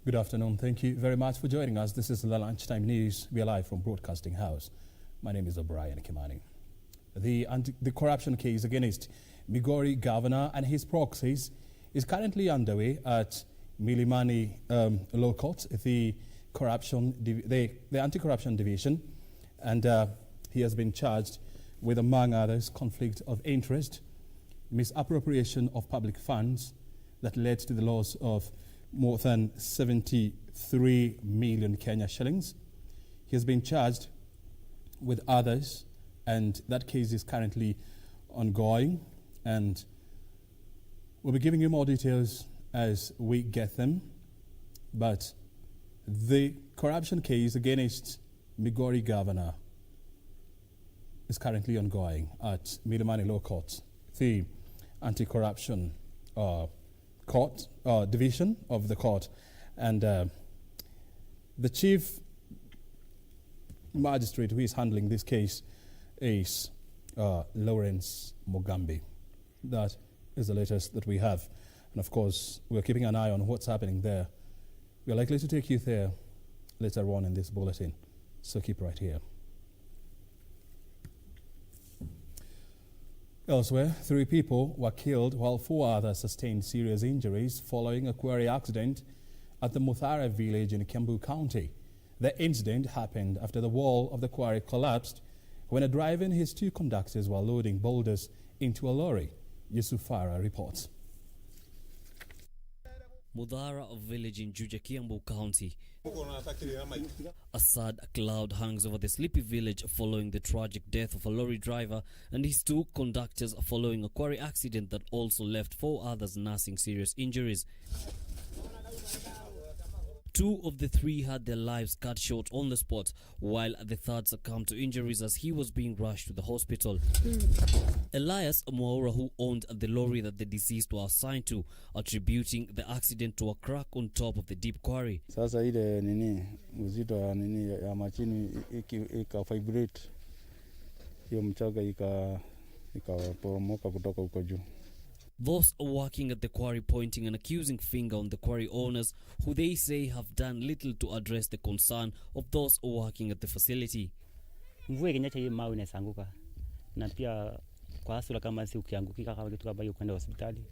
Good afternoon. Thank you very much for joining us. This is the Lunchtime News. We are live from Broadcasting House. My name is Obrien Kimani. The corruption case against Migori governor and his proxies is currently underway at Milimani Law Court, the anti-corruption division, and he has been charged with, among others, conflict of interest, misappropriation of public funds that led to the loss of more than 73 million Kenya shillings. He has been charged with others, and that case is currently ongoing, and we'll be giving you more details as we get them. But the corruption case against Migori governor is currently ongoing at Milimani Law Court, the anti-corruption court division of the court, and the chief magistrate who is handling this case is Lawrence Mugambi. That is the latest that we have, and of course we're keeping an eye on what's happening there. We're likely to take you there later on in this bulletin, so keep right here. Elsewhere, 3 people were killed while 4 others sustained serious injuries following a quarry accident at the Muthara village in Kiambu County. The incident happened after the wall of the quarry collapsed when a driver and his 2 conductors were loading boulders into a lorry. Yusufara reports. Muthara village in Juja, Kiambu County. A sad cloud hangs over the sleepy village following the tragic death of a lorry driver and his 2 conductors following a quarry accident that also left 4 others nursing serious injuries. 2 of the 3 had their lives cut short on the spot, while the third succumbed to injuries as he was being rushed to the hospital. Elias Mwaura, who owned the lorry that the deceased were assigned to, attributing the accident to a crack on top of the deep quarry. Sasa ile uzito ya machini ika vibrate, hiyo mchanga ikaporomoka kutoka huko juu. Those working at the quarry pointing an accusing finger on the quarry owners, who they say have done little to address the concern of those working at the facility. Mvua ikinyesha hii mawe inaanguka. Na pia kwa hasira kama si ukiangukika kama kitu kama hiyo kwenda hospitali,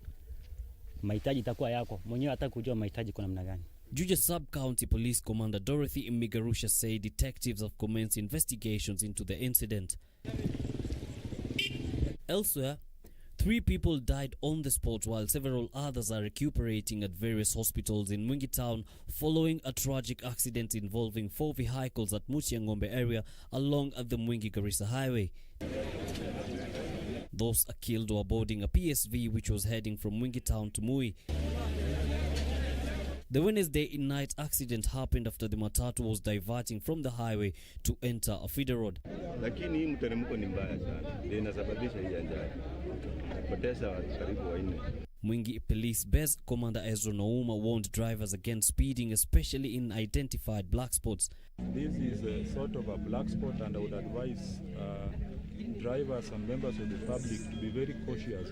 mahitaji itakuwa yako. Mwenyewe hata kujua mahitaji kuna namna gani. Juja Sub-County Police Commander Dorothy Migarusha said detectives have commenced investigations into the incident. Elsewhere, 3 people died on the spot while several others are recuperating at various hospitals in Mwingi Town following a tragic accident involving 4 vehicles at Mutiangombe area along the Mwingi-Garissa highway. Those killed were boarding a PSV which was heading from Mwingi Town to Mui. The Wednesday night accident happened after the matatu was diverting from the highway to enter a feeder road. Lakini hii mteremko ni mbaya sana. Inasababisha hii ajali. Poteza karibu 4. Mwingi Police Base Commander Ezra Nouma warned drivers against speeding, especially in identified black spots. This is a sort of a black spot, and I would advise drivers and members of the public to be very cautious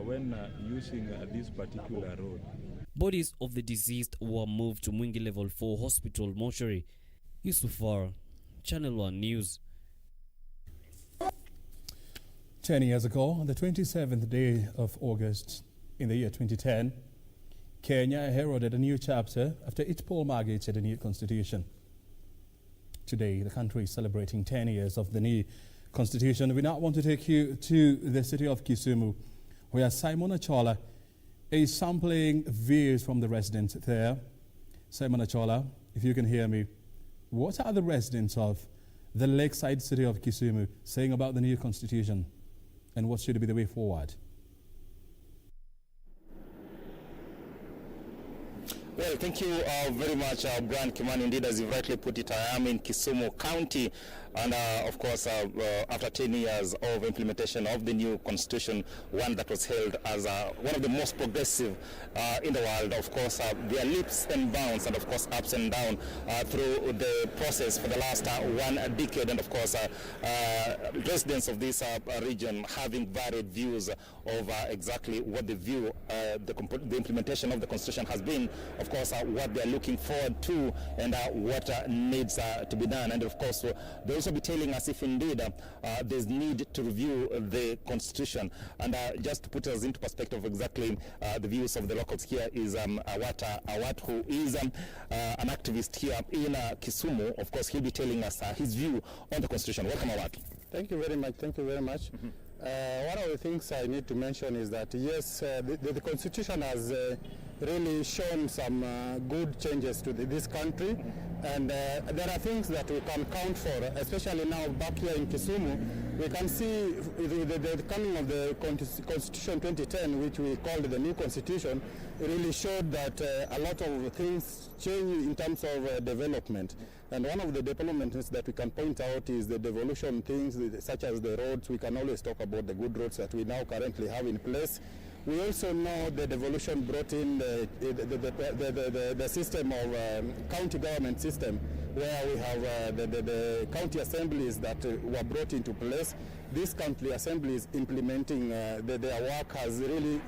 when using this particular road. Bodies of the deceased were moved to Mwingi Level 4 Hospital mortuary. Yusufar, Channel 1 News. 10 years ago, on the 27th day of August in the year 2010, Kenya heralded a new chapter after its promulgated a new constitution. Today, the country is celebrating 10 years of the new constitution. We now want to take you to the city of Kisumu, where Simon Achola is sampling views from the residents there. Simon Achola, if you can hear me, what are the residents of the lakeside city of Kisumu saying about the new constitution, and what should be the way forward? Well, thank you very much, Obrien Kimani. Indeed, as you rightly put it, I am in Kisumu County, and of course, after 10 years of implementation of the new constitution, one that was held as one of the most progressive in the world. Of course, there are leaps and bounds, and of course, ups and downs through the process for the last 1 decade, and of course, residents of this region having varied views of exactly what the implementation of the constitution has been. of course, what they're looking forward to and what needs to be done. And of course, they'll also be telling us if indeed there's need to review the constitution. And just to put us into perspective exactly the views of the locals, here is Awat, who is an activist here in Kisumu. Of course, he'll be telling us his view on the constitution. Welcome, Awat. Thank you very much. Thank you very much. One of the things I need to mention is that yes, the constitution has really shown some good changes to this country, and there are things that we can count for, especially now back here in Kisumu. We can see the coming of the Constitution 2010, which we called the new constitution, really showed that a lot of things change in terms of development. And one of the developments that we can point out is the devolution things, such as the roads. We can always talk about the good roads that we now currently have in place. We also know the devolution brought in the system of county government system, where we have the county assemblies that were brought into place. These county assemblies implementing their work has really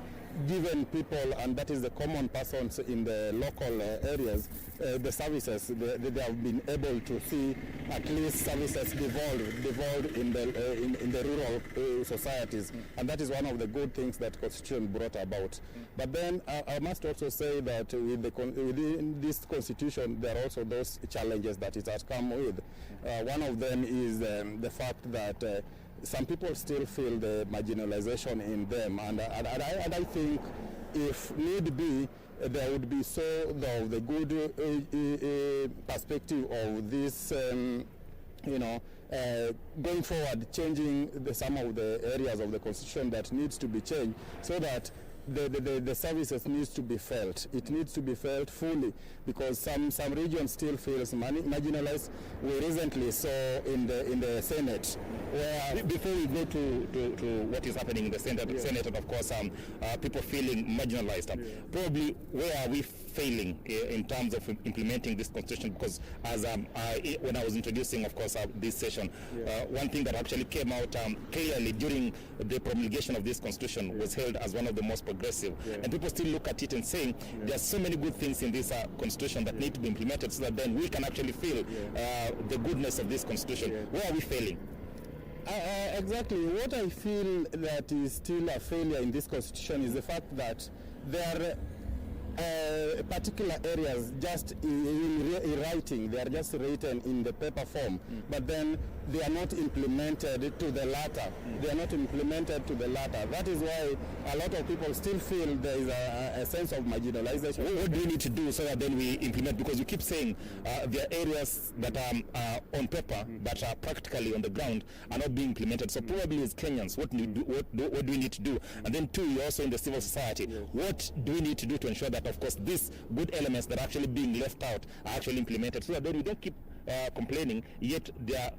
given people, and that is the common persons in the local areas, the services. They have been able to see at least services devolved in the rural societies, and that is one of the good things that Constitution brought about. But then I must also say that within this Constitution there are also those challenges that it has come with. One of them is the fact that some people still feel the marginalization in them, and I think if need be, there would be the good perspective of this, going forward, changing some of the areas of the Constitution that needs to be changed, so that the services needs to be felt. It needs to be felt fully, because some regions still feels marginalized. We recently saw in the Senate, where before we go to what is happening in the Senate, and of course people feeling marginalized, probably where are we failing in terms of implementing this constitution? Because as when I was introducing, of course, this session, one thing that actually came out clearly during the promulgation of this constitution was hailed as one of the most progressive, and people still look at it and saying there are so many good things in this constitution that need to be implemented, so that then we can actually feel the goodness of this constitution. Where are we failing? Exactly. What I feel that is still a failure in this constitution is the fact that there are particular areas just in writing. They are just written in the paper form, but then they are not implemented to the latter. They are not implemented to the latter. That is why a lot of people still feel there is a sense of marginalization. What do we need to do so that then we implement? Because you keep saying there are areas that are on paper but are practically on the ground are not being implemented. So probably as Kenyans, what do we need to do? And then two, you're also in the civil society. What do we need to do to ensure that, of course, these good elements that are actually being left out are actually implemented, so that then we don't keep complaining, yet the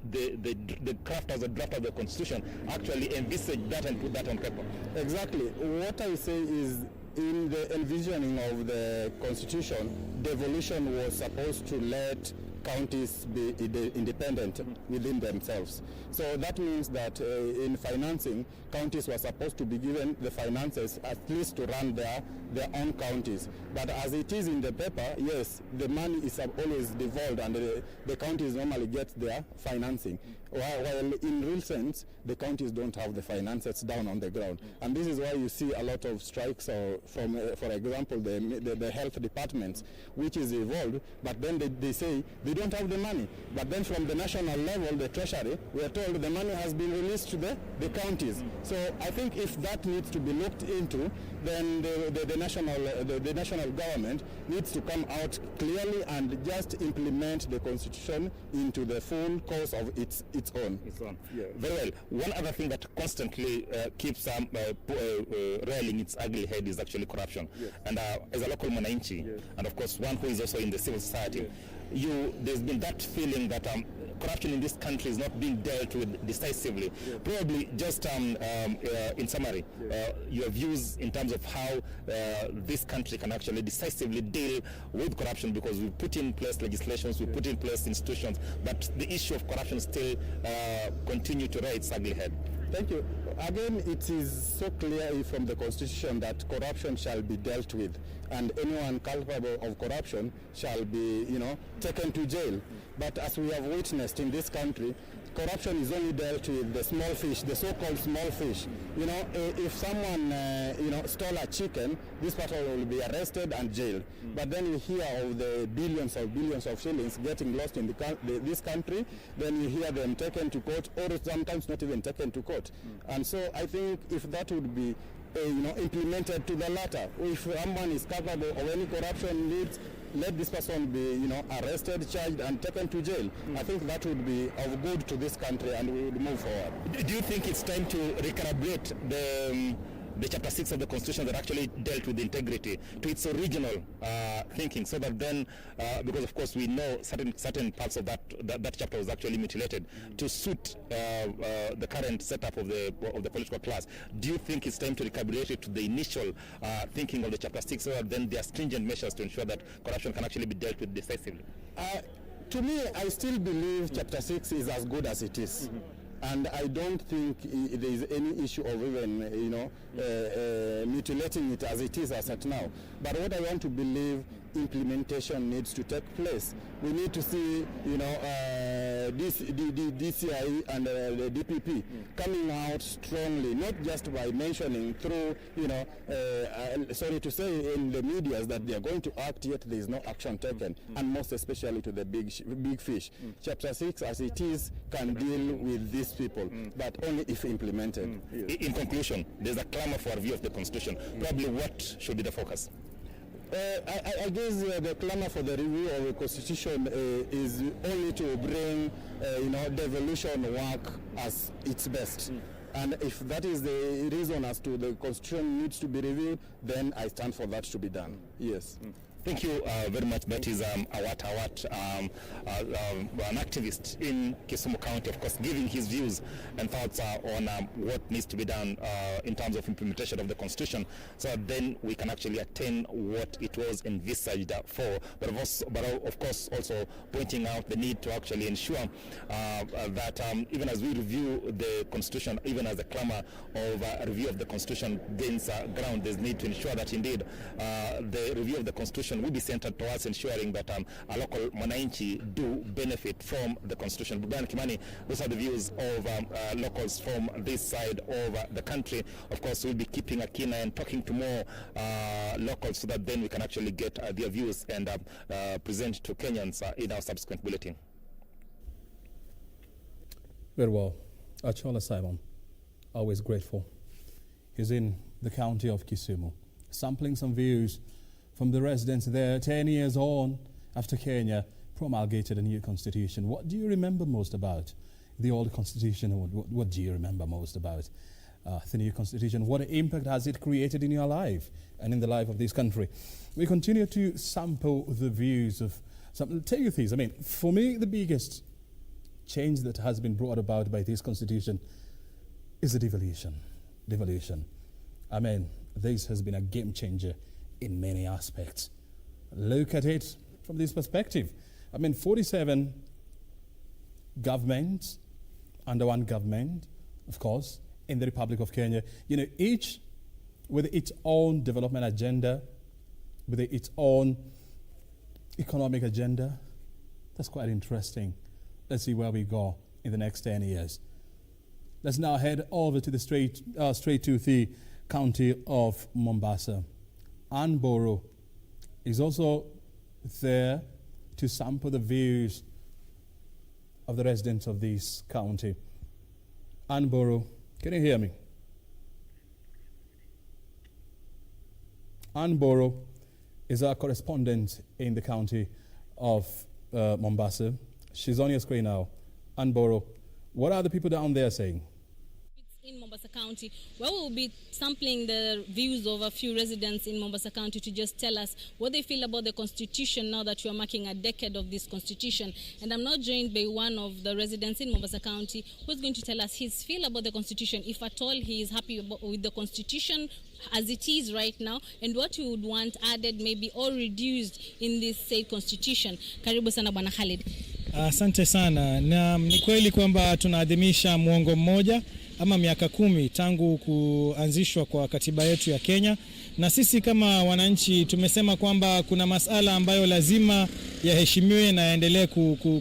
crafters, the draft of the constitution actually envisage that and put that on paper? Exactly. What I say is, in the envisioning of the constitution, devolution was supposed to let counties be independent within themselves. So that means that in financing, counties were supposed to be given the finances at least to run their own counties. But as it is in the paper, yes, the money is always devolved, and the counties normally get their financing. While in real sense, the counties don't have the finances down on the ground. And this is why you see a lot of strikes, from, for example, the health departments, which is evolved, but then they say they don't have the money. But then from the national level, the treasury, we are told the money has been released to the counties. So I think if that needs to be looked into, then the national government needs to come out clearly and just implement the constitution into the full course of its own. Yeah. Very well. One other thing that constantly keeps rearing its ugly head is actually corruption. Yes. And as a local mwananchi, yes, and of course one who is also in the civil society, yes, there's been that feeling that corruption in this country is not being dealt with decisively. Yes. Probably just in summary, yes, your views in terms of how this country can actually decisively deal with corruption, because we put in place legislations, we put in place institutions, but the issue of corruption still continue to rear its ugly head. Thank you. Again, it is so clear from the Constitution that corruption shall be dealt with, and anyone culpable of corruption shall be, taken to jail. But as we have witnessed in this country, corruption is only dealt with the small fish, the so-called small fish. If someone, stole a chicken, this person will be arrested and jailed. But then you hear of the billions of shillings getting lost in this country, then you hear them taken to court, or sometimes not even taken to court. And so I think if that would be implemented to the latter, if someone is capable of any corruption needs, let this person be, arrested, charged, and taken to jail. I think that would be of good to this country, and we would move forward. Do you think it's time to recalibrate the chapter 6 of the Constitution that actually dealt with integrity to its original thinking, so that then, because of course we know certain parts of that chapter was actually mutilated to suit the current setup of the political class? Do you think it's time to recalibrate it to the initial thinking of the chapter 6, so that then there are stringent measures to ensure that corruption can actually be dealt with decisively? To me, I still believe chapter 6 is as good as it is. And I don't think there is any issue of even, mutilating it as it is as at now. But what I want to believe, implementation needs to take place. We need to see, DCI and the DPP coming out strongly, not just by mentioning through, sorry to say, in the media that they are going to act, yet there is no action taken, and most especially to the big fish. Chapter 6, as it is, can deal with these people, but only if implemented. In conclusion, there's a clamor for a review of the Constitution. Probably what should be the focus? I guess the clamor for the review of the Constitution is only to bring, devolution work as its best. And if that is the reason as to the Constitution needs to be reviewed, then I stand for that to be done. Yes. Thank you very much. That is Awat, an activist in Kisumu County, of course, giving his views and thoughts on what needs to be done in terms of implementation of the Constitution, so then we can actually attain what it was envisaged for. But of course, also pointing out the need to actually ensure that even as we review the Constitution, even as the clamor of a review of the Constitution gains ground, there's need to ensure that indeed the review of the Constitution will be centered towards ensuring that a local mwananchi do benefit from the Constitution. Obrien Kimani, those are the views of locals from this side of the country. Of course, we'll be keeping a keen eye and talking to more locals, so that then we can actually get their views and present to Kenyans in our subsequent bulletin. Very well. Achola Simon, always grateful. He's in the county of Kisumu, sampling some views from the residents there 10 years on after Kenya promulgated a new constitution. What do you remember most about the old constitution? What do you remember most about the new constitution? What impact has it created in your life and in the life of this country? We continue to sample the views of some. Tell you things. I mean, for me, the biggest change that has been brought about by this constitution is the devolution. I mean, this has been a game changer in many aspects. Look at it from this perspective. I mean, 47 governments under one government, of course, in the Republic of Kenya, each with its own development agenda, with its own economic agenda. That's quite interesting. Let's see where we go in the next 10 years. Let's now head over to the straight to the county of Mombasa. Ann Boro is also there to sample the views of the residents of this county. Ann Boro, can you hear me? Ann Boro is our correspondent in the county of Mombasa. She's on your screen now. Ann Boro, what are the people down there saying? In Mombasa County, where we'll be sampling the views of a few residents in Mombasa County to just tell us what they feel about the Constitution now that we are marking a decade of this Constitution. And I'm now joined by one of the residents in Mombasa County who's going to tell us his feel about the Constitution, if at all he is happy with the Constitution as it is right now, and what he would want added maybe or reduced in this said Constitution. Karibu sana Bwana Khalid. Asante sana. Na ni kweli kwamba tunaadhimisha muongo mmoja ama miaka 10 tangu kuanzishwa kwa katiba yetu ya Kenya, na sisi kama wananchi tumesema kwamba kuna masala ambayo lazima yaheshimiwe na yaendelee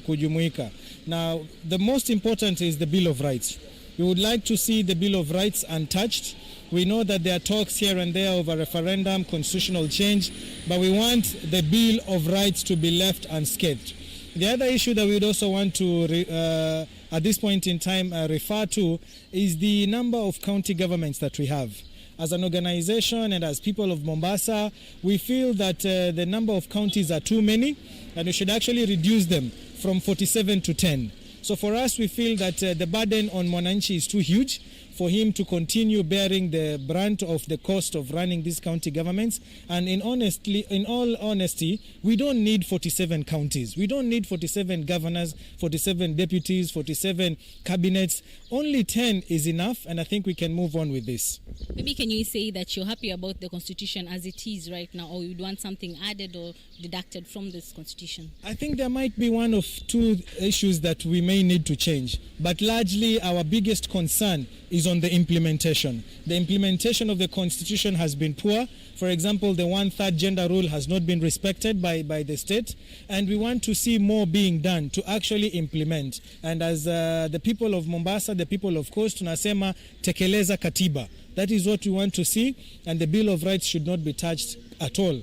kujumuika. Now, the most important is the Bill of Rights. We would like to see the Bill of Rights untouched. We know that there are talks here and there of a referendum, constitutional change, but we want the Bill of Rights to be left unscathed. The other issue that we would also want to, at this point in time, refer to is the number of county governments that we have. As an organization and as people of Mombasa, we feel that the number of counties are too many, and we should actually reduce them from 47 to 10. So for us, we feel that the burden on Mwananchi is too huge for him to continue bearing the brunt of the cost of running these county governments. And in all honesty, we don't need 47 counties. We don't need 47 governors, 47 deputies, 47 cabinets. Only 10 is enough, and I think we can move on with this. Maybe can you say that you're happy about the constitution as it is right now, or you'd want something added or deducted from this constitution? I think there might be one of two issues that we may need to change, but largely our biggest concern is on the implementation. The implementation of the constitution has been poor. For example, the 1/3 gender rule has not been respected by the state, and we want to see more being done to actually implement. And as the people of Mombasa, the people of Coast, tunasema tekeleza katiba. That is what we want to see, and the Bill of Rights should not be touched at all.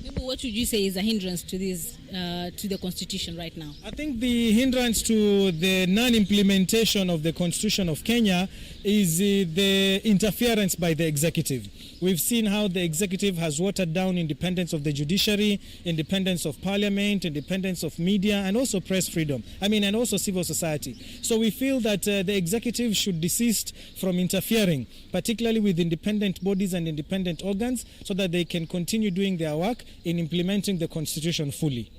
Maybe what would you say is a hindrance to this, to the constitution right now? I think the hindrance to the non-implementation of the Constitution of Kenya is the interference by the executive. We've seen how the executive has watered down independence of the judiciary, independence of parliament, independence of media, and also press freedom. And also civil society. So we feel that the executive should desist from interfering, particularly with independent bodies and independent organs, so that they can continue doing their work in implementing the constitution fully.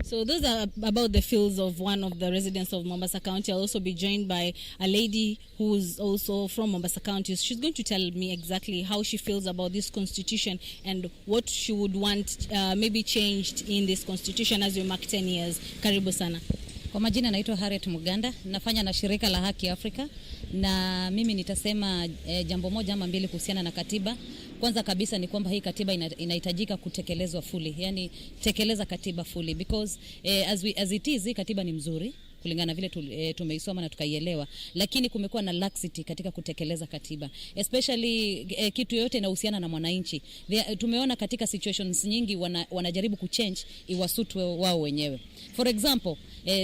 So those are about the feels of one of the residents of Mombasa County. I'll also be joined by a lady who's also from Mombasa County. She's going to tell me exactly how she feels about this constitution and what she would want maybe changed in this constitution as we mark 10 years. Karibu sana. Kwa majina naitwa Harriet Muganda, nafanya na shirika la Haki Afrika, na mimi nitasema jambo moja ama mbili kuhusiana na katiba. Kwanza kabisa ni kwamba hii katiba inahitajika kutekelezwa fully, yani tekeleza katiba fully, because as it is, hii katiba ni mzuri kulingana vile tumeisoma na tukaielewa, lakini kumekuwa na laxity katika kutekeleza katiba, especially kitu yote inahusiana na mwananchi. Tumeona katika situations nyingi wanajaribu kuchange iwasutwe wao wenyewe. For example,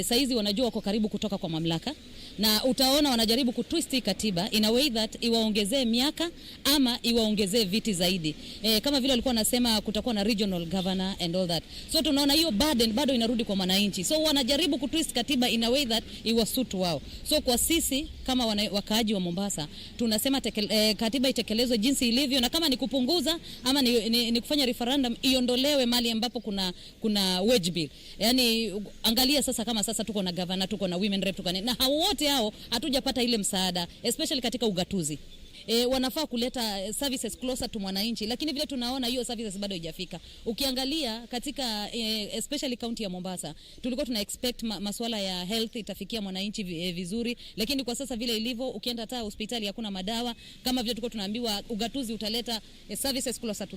saizi wanajua wako karibu kutoka kwa mamlaka, na utaona wanajaribu kutwist katiba in a way that iwaongezee miaka ama iwaongezee viti zaidi. Kama vile walikuwa wanasema kutakuwa na regional governor and all that. So tunaona hiyo burden bado inarudi kwa wananchi. So wanajaribu kutwist katiba in a way that iwasutu wao. So kwa sisi kama wakaaji wa Mombasa tunasema katiba itekelezwe jinsi ilivyo, na kama ni kupunguza ama ni kufanya referendum iondolewe mali ambapo kuna wage bill. Yani angalia sasa, kama sasa tuko na governor, tuko na women rep, tuko na hao wote hao hatujapata ile msaada, especially katika ugatuzi. Wanafaa kuleta services closer to mwananchi, lakini vile tunaona hiyo services bado haijafika. Ukiangalia katika especially county ya Mombasa, tulikuwa tuna expect masuala ya health itafikia mwananchi vizuri, lakini kwa sasa vile ilivyo, ukienda hata hospitali hakuna madawa, kama vile tulikuwa tunaambiwa ugatuzi utaleta services closer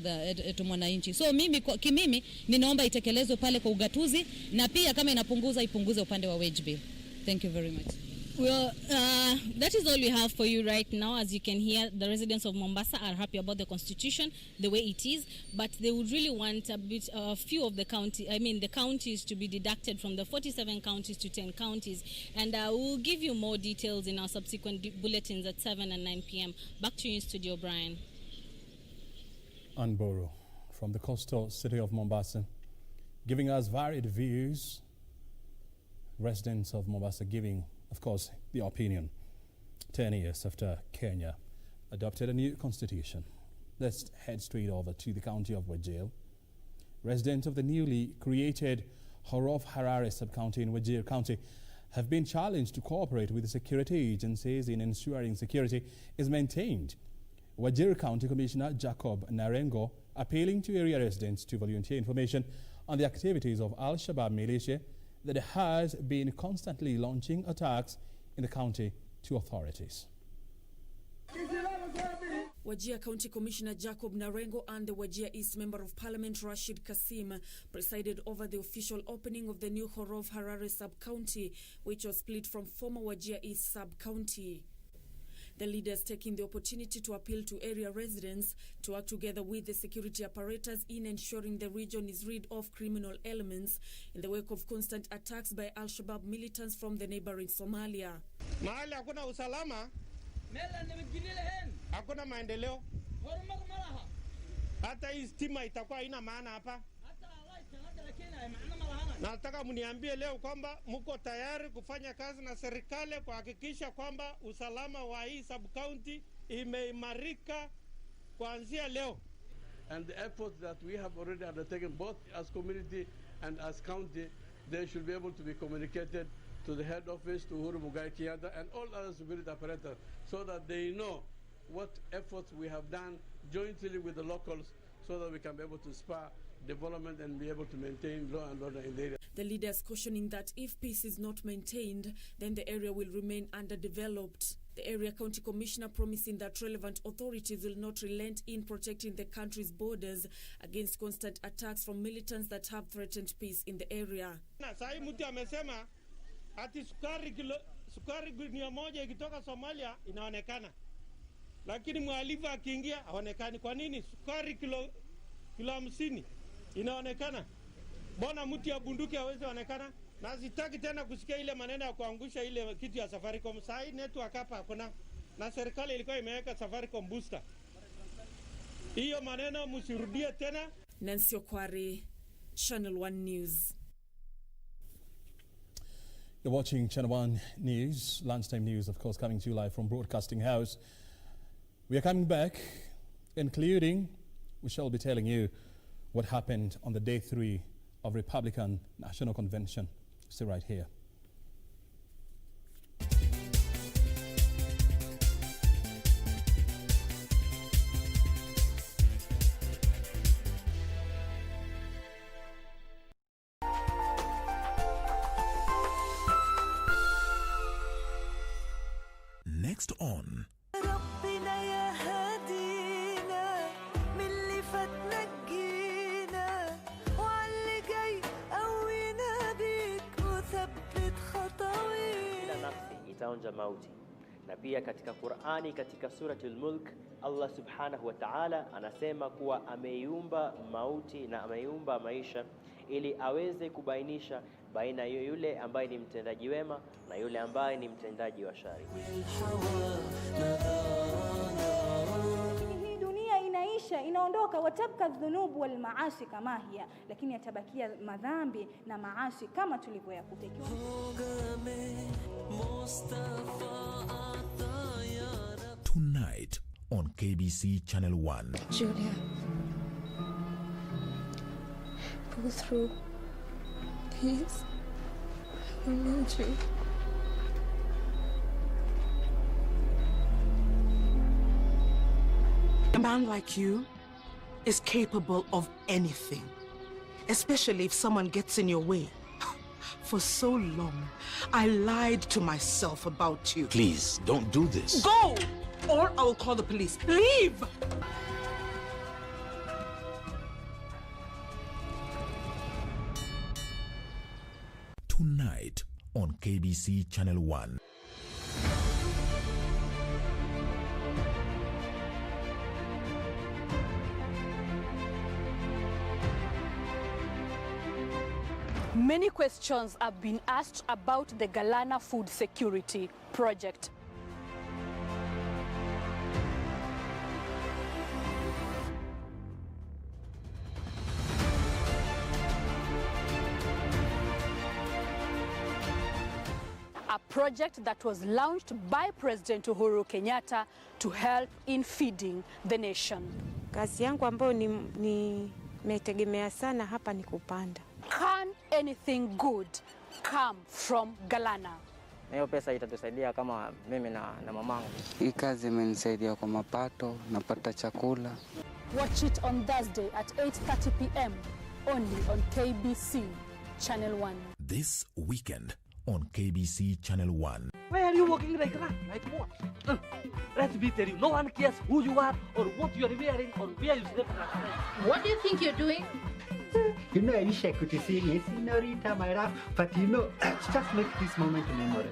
to mwananchi. So mimi ninaomba itekelezwe pale kwa ugatuzi, na pia kama inapunguza ipunguze upande wa wage bill. Thank you very much. Well, that is all we have for you right now. As you can hear, the residents of Mombasa are happy about the constitution, the way it is, but they would really want a few of the counties to be deducted from the 47 counties to 10 counties. And we'll give you more details in our subsequent bulletins at 7 and 9 p.m. Back to you in studio, Brian. Anboro from the coastal city of Mombasa, giving us varied views. Residents of Mombasa giving, of course, the opinion 10 years after Kenya adopted a new constitution. Let's head straight over to the county of Wajir. Residents of the newly created Horof Harare sub-county in Wajir County have been challenged to cooperate with the security agencies in ensuring security is maintained. Wajir County Commissioner Jacob Narengo appealing to area residents to volunteer information on the activities of Al-Shabaab militia that has been constantly launching attacks in the county to authorities. Wajir County Commissioner Jacob Narengo and the Wajir East Member of Parliament Rashid Kasim presided over the official opening of the new Horov Harare sub-county, which was split from former Wajir East sub-county. The leaders taking the opportunity to appeal to area residents to work together with the security apparatus in ensuring the region is rid of criminal elements in the wake of constant attacks by Al-Shabaab militants from the neighboring Somalia. Mahali hakuna usalama, hakuna maendeleo. Hata hii stima itakuwa haina maana hapa. Nataka mniambie leo kwamba mko tayari kufanya kazi na serikali kuhakikisha kwamba usalama wa hii sub-county imeimarika kuanzia leo. And the efforts that we have already undertaken, both as community and as county, they should be able to be communicated to the head office, to Uhuru Muigai Kenyatta, and all other security apparatus, so that they know what efforts we have done jointly with the locals, so that we can be able to spur development and be able to maintain law and order in the area. The leaders cautioning that if peace is not maintained, then the area will remain underdeveloped. The area county commissioner promising that relevant authorities will not relent in protecting the country's borders against constant attacks from militants that have threatened peace in the area. Sai mtu amesema ati sukari gunia moja ikitoka Somalia inaonekana, lakini mhalifu akiingia haonekani. Kwa nini? Sukari kilo 50 inaonekana. Mbona mtu ya bunduki hawezi onekana? Na sitaki tena kusikia ile maneno ya kuangusha ile kitu ya Safaricom. Sai network hapa hakuna. Na serikali ilikuwa imeweka Safaricom booster. Hiyo maneno msirudie tena. Nancy Okwari, Channel 1 News. You're watching Channel 1 News, lunchtime news, of course, coming to you live from Broadcasting House. We are coming back, including, we shall be telling you what happened on the day 3 of Republican National Convention. Stay right here. Next on itaonja mauti. Na pia katika Qur'ani, katika suratul Mulk, Allah subhanahu wa ta'ala anasema kuwa ameiumba mauti na ameiumba maisha ili aweze kubainisha baina yule ambaye ni mtendaji wema na yule ambaye ni mtendaji wa shari. Hii dunia inaisha, inaondoka, watabka dhunubu wal maasi kama hiya, lakini yatabakia madhambi na maasi kama tulivyoyakuta. tonight on KBC Channel 1. Julia, pull through. Please, I need you. A man like you is capable of anything, especially if someone gets in your way. For so long, I lied to myself about you. Please, don't do this. Go! Or I will call the police. Leave! Tonight on KBC Channel 1. Many questions have been asked about the Galana Food Security Project. A project that was launched by President Uhuru Kenyatta to help in feeding the nation. Kazi yangu ambayo nimetegemea sana hapa ni kupanda. Can anything good come from Galana? Hiyo pesa itatusaidia kama mimi na mamangu. Hii kazi imenisaidia kwa mapato, napata chakula. Watch it on Thursday at 8:30 p.m. only on KBC Channel 1. This weekend on KBC Channel 1. Why are you walking like that? Like what? Let's be tell you, no one cares who you are or what you are wearing or where you slept last night. What do you think you're doing? You know, I wish I could say yes, Senorita, my love, but you know, just make this moment memorable.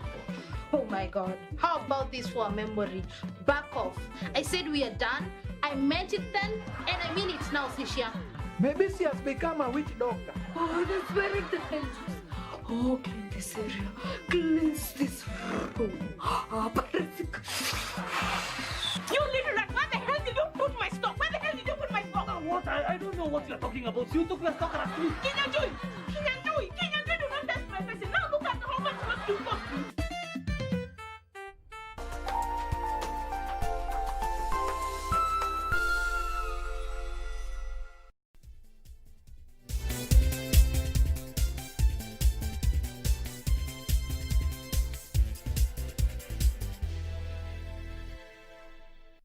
Oh my God. How about this for a memory? Back off. I said we are done. I meant it then, and I mean it now, Sisha. Maybe she has become a witch doctor. Oh, that's very dangerous. Oh, clean this area. Cleanse this room. You little rat, where the hell did you put my stock? Where the hell did you put my stock? What? I don't know what you're talking about. You took my stock last week. Kinyanjui, do not test my face. Now look at how much must you cost me.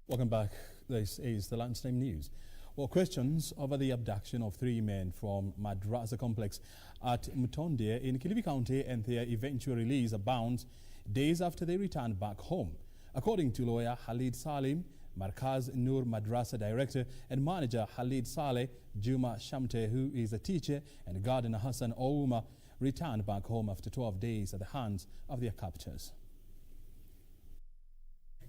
Welcome back. This is the lunchtime news. Well, questions over the abduction of 3 men from Madrasa complex at Mutondia in Kilifi County and their eventual release abounds days after they returned back home. According to lawyer Khalid Salim, Markaz Nur Madrasa director and manager Khalid Saleh, Juma Shamte, who is a teacher, and gardener Hassan Ouma returned back home after 12 days at the hands of their captors.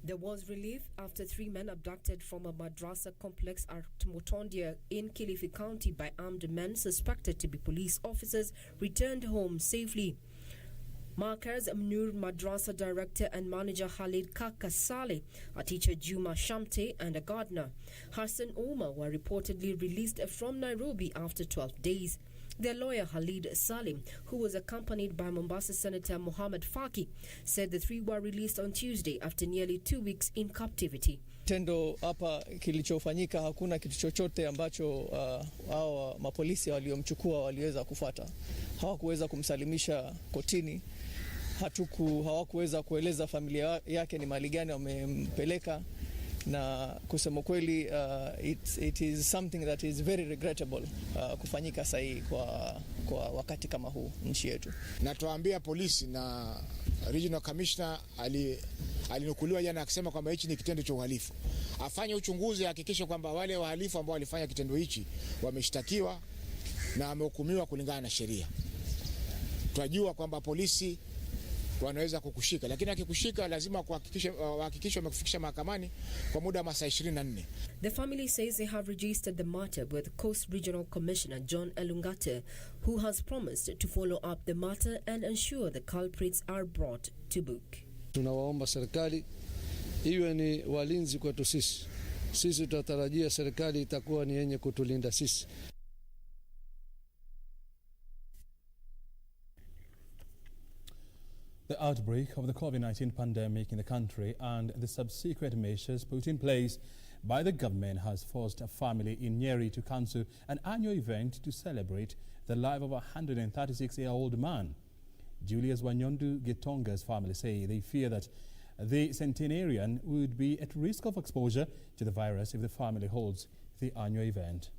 There was relief after 3 men abducted from a madrasa complex at Mutondia in Kilifi County by armed men suspected to be police officers returned home safely. Markaz Nur Madrasa director and manager Khalid Kaka Saleh, a teacher Juma Shamte, and a gardener Hassan Omar were reportedly released from Nairobi after 12 days. Their lawyer Khalid Salim, who was accompanied by Mombasa Senator Mohamed Faki, said the 3 were released on Tuesday after nearly 2 weeks in captivity. Tendo hapa kilichofanyika, hakuna kitu chochote ambacho hao mapolisi waliomchukua waliweza kufuata. Hawakuweza kumsalimisha kotini. Hawakuweza kueleza familia yake ni mali gani wamempeleka, na kusema kweli it is something that is very regrettable kufanyika sahi kwa wakati kama huu nchi yetu. Na tuambia polisi na regional commissioner alinukuliwa jana akisema kwamba hichi ni kitendo cha uhalifu. Afanye uchunguzi, hakikisha kwamba wale wahalifu ambao walifanya kitendo hichi wameshtakiwa na wamehukumiwa kulingana na sheria. Tunajua kwamba polisi wanaweza kukushika, lakini akikushika lazima kuhakikisha wamekufikisha mahakamani kwa muda wa masaa 24. The family says they have registered the matter with Coast Regional Commissioner John Elungate, who has promised to follow up the matter and ensure the culprits are brought to book. Tunawaomba serikali iwe ni walinzi kwetu sisi. Sisi tutatarajia serikali itakuwa ni yenye kutulinda sisi. The outbreak of the COVID-19 pandemic in the country and the subsequent measures put in place by the government has forced a family in Nyeri to cancel an annual event to celebrate the life of a 136-year-old man. Julius Wanyondu Gitonga's family say they fear that the centenarian would be at risk of exposure to the virus if the family holds the annual event.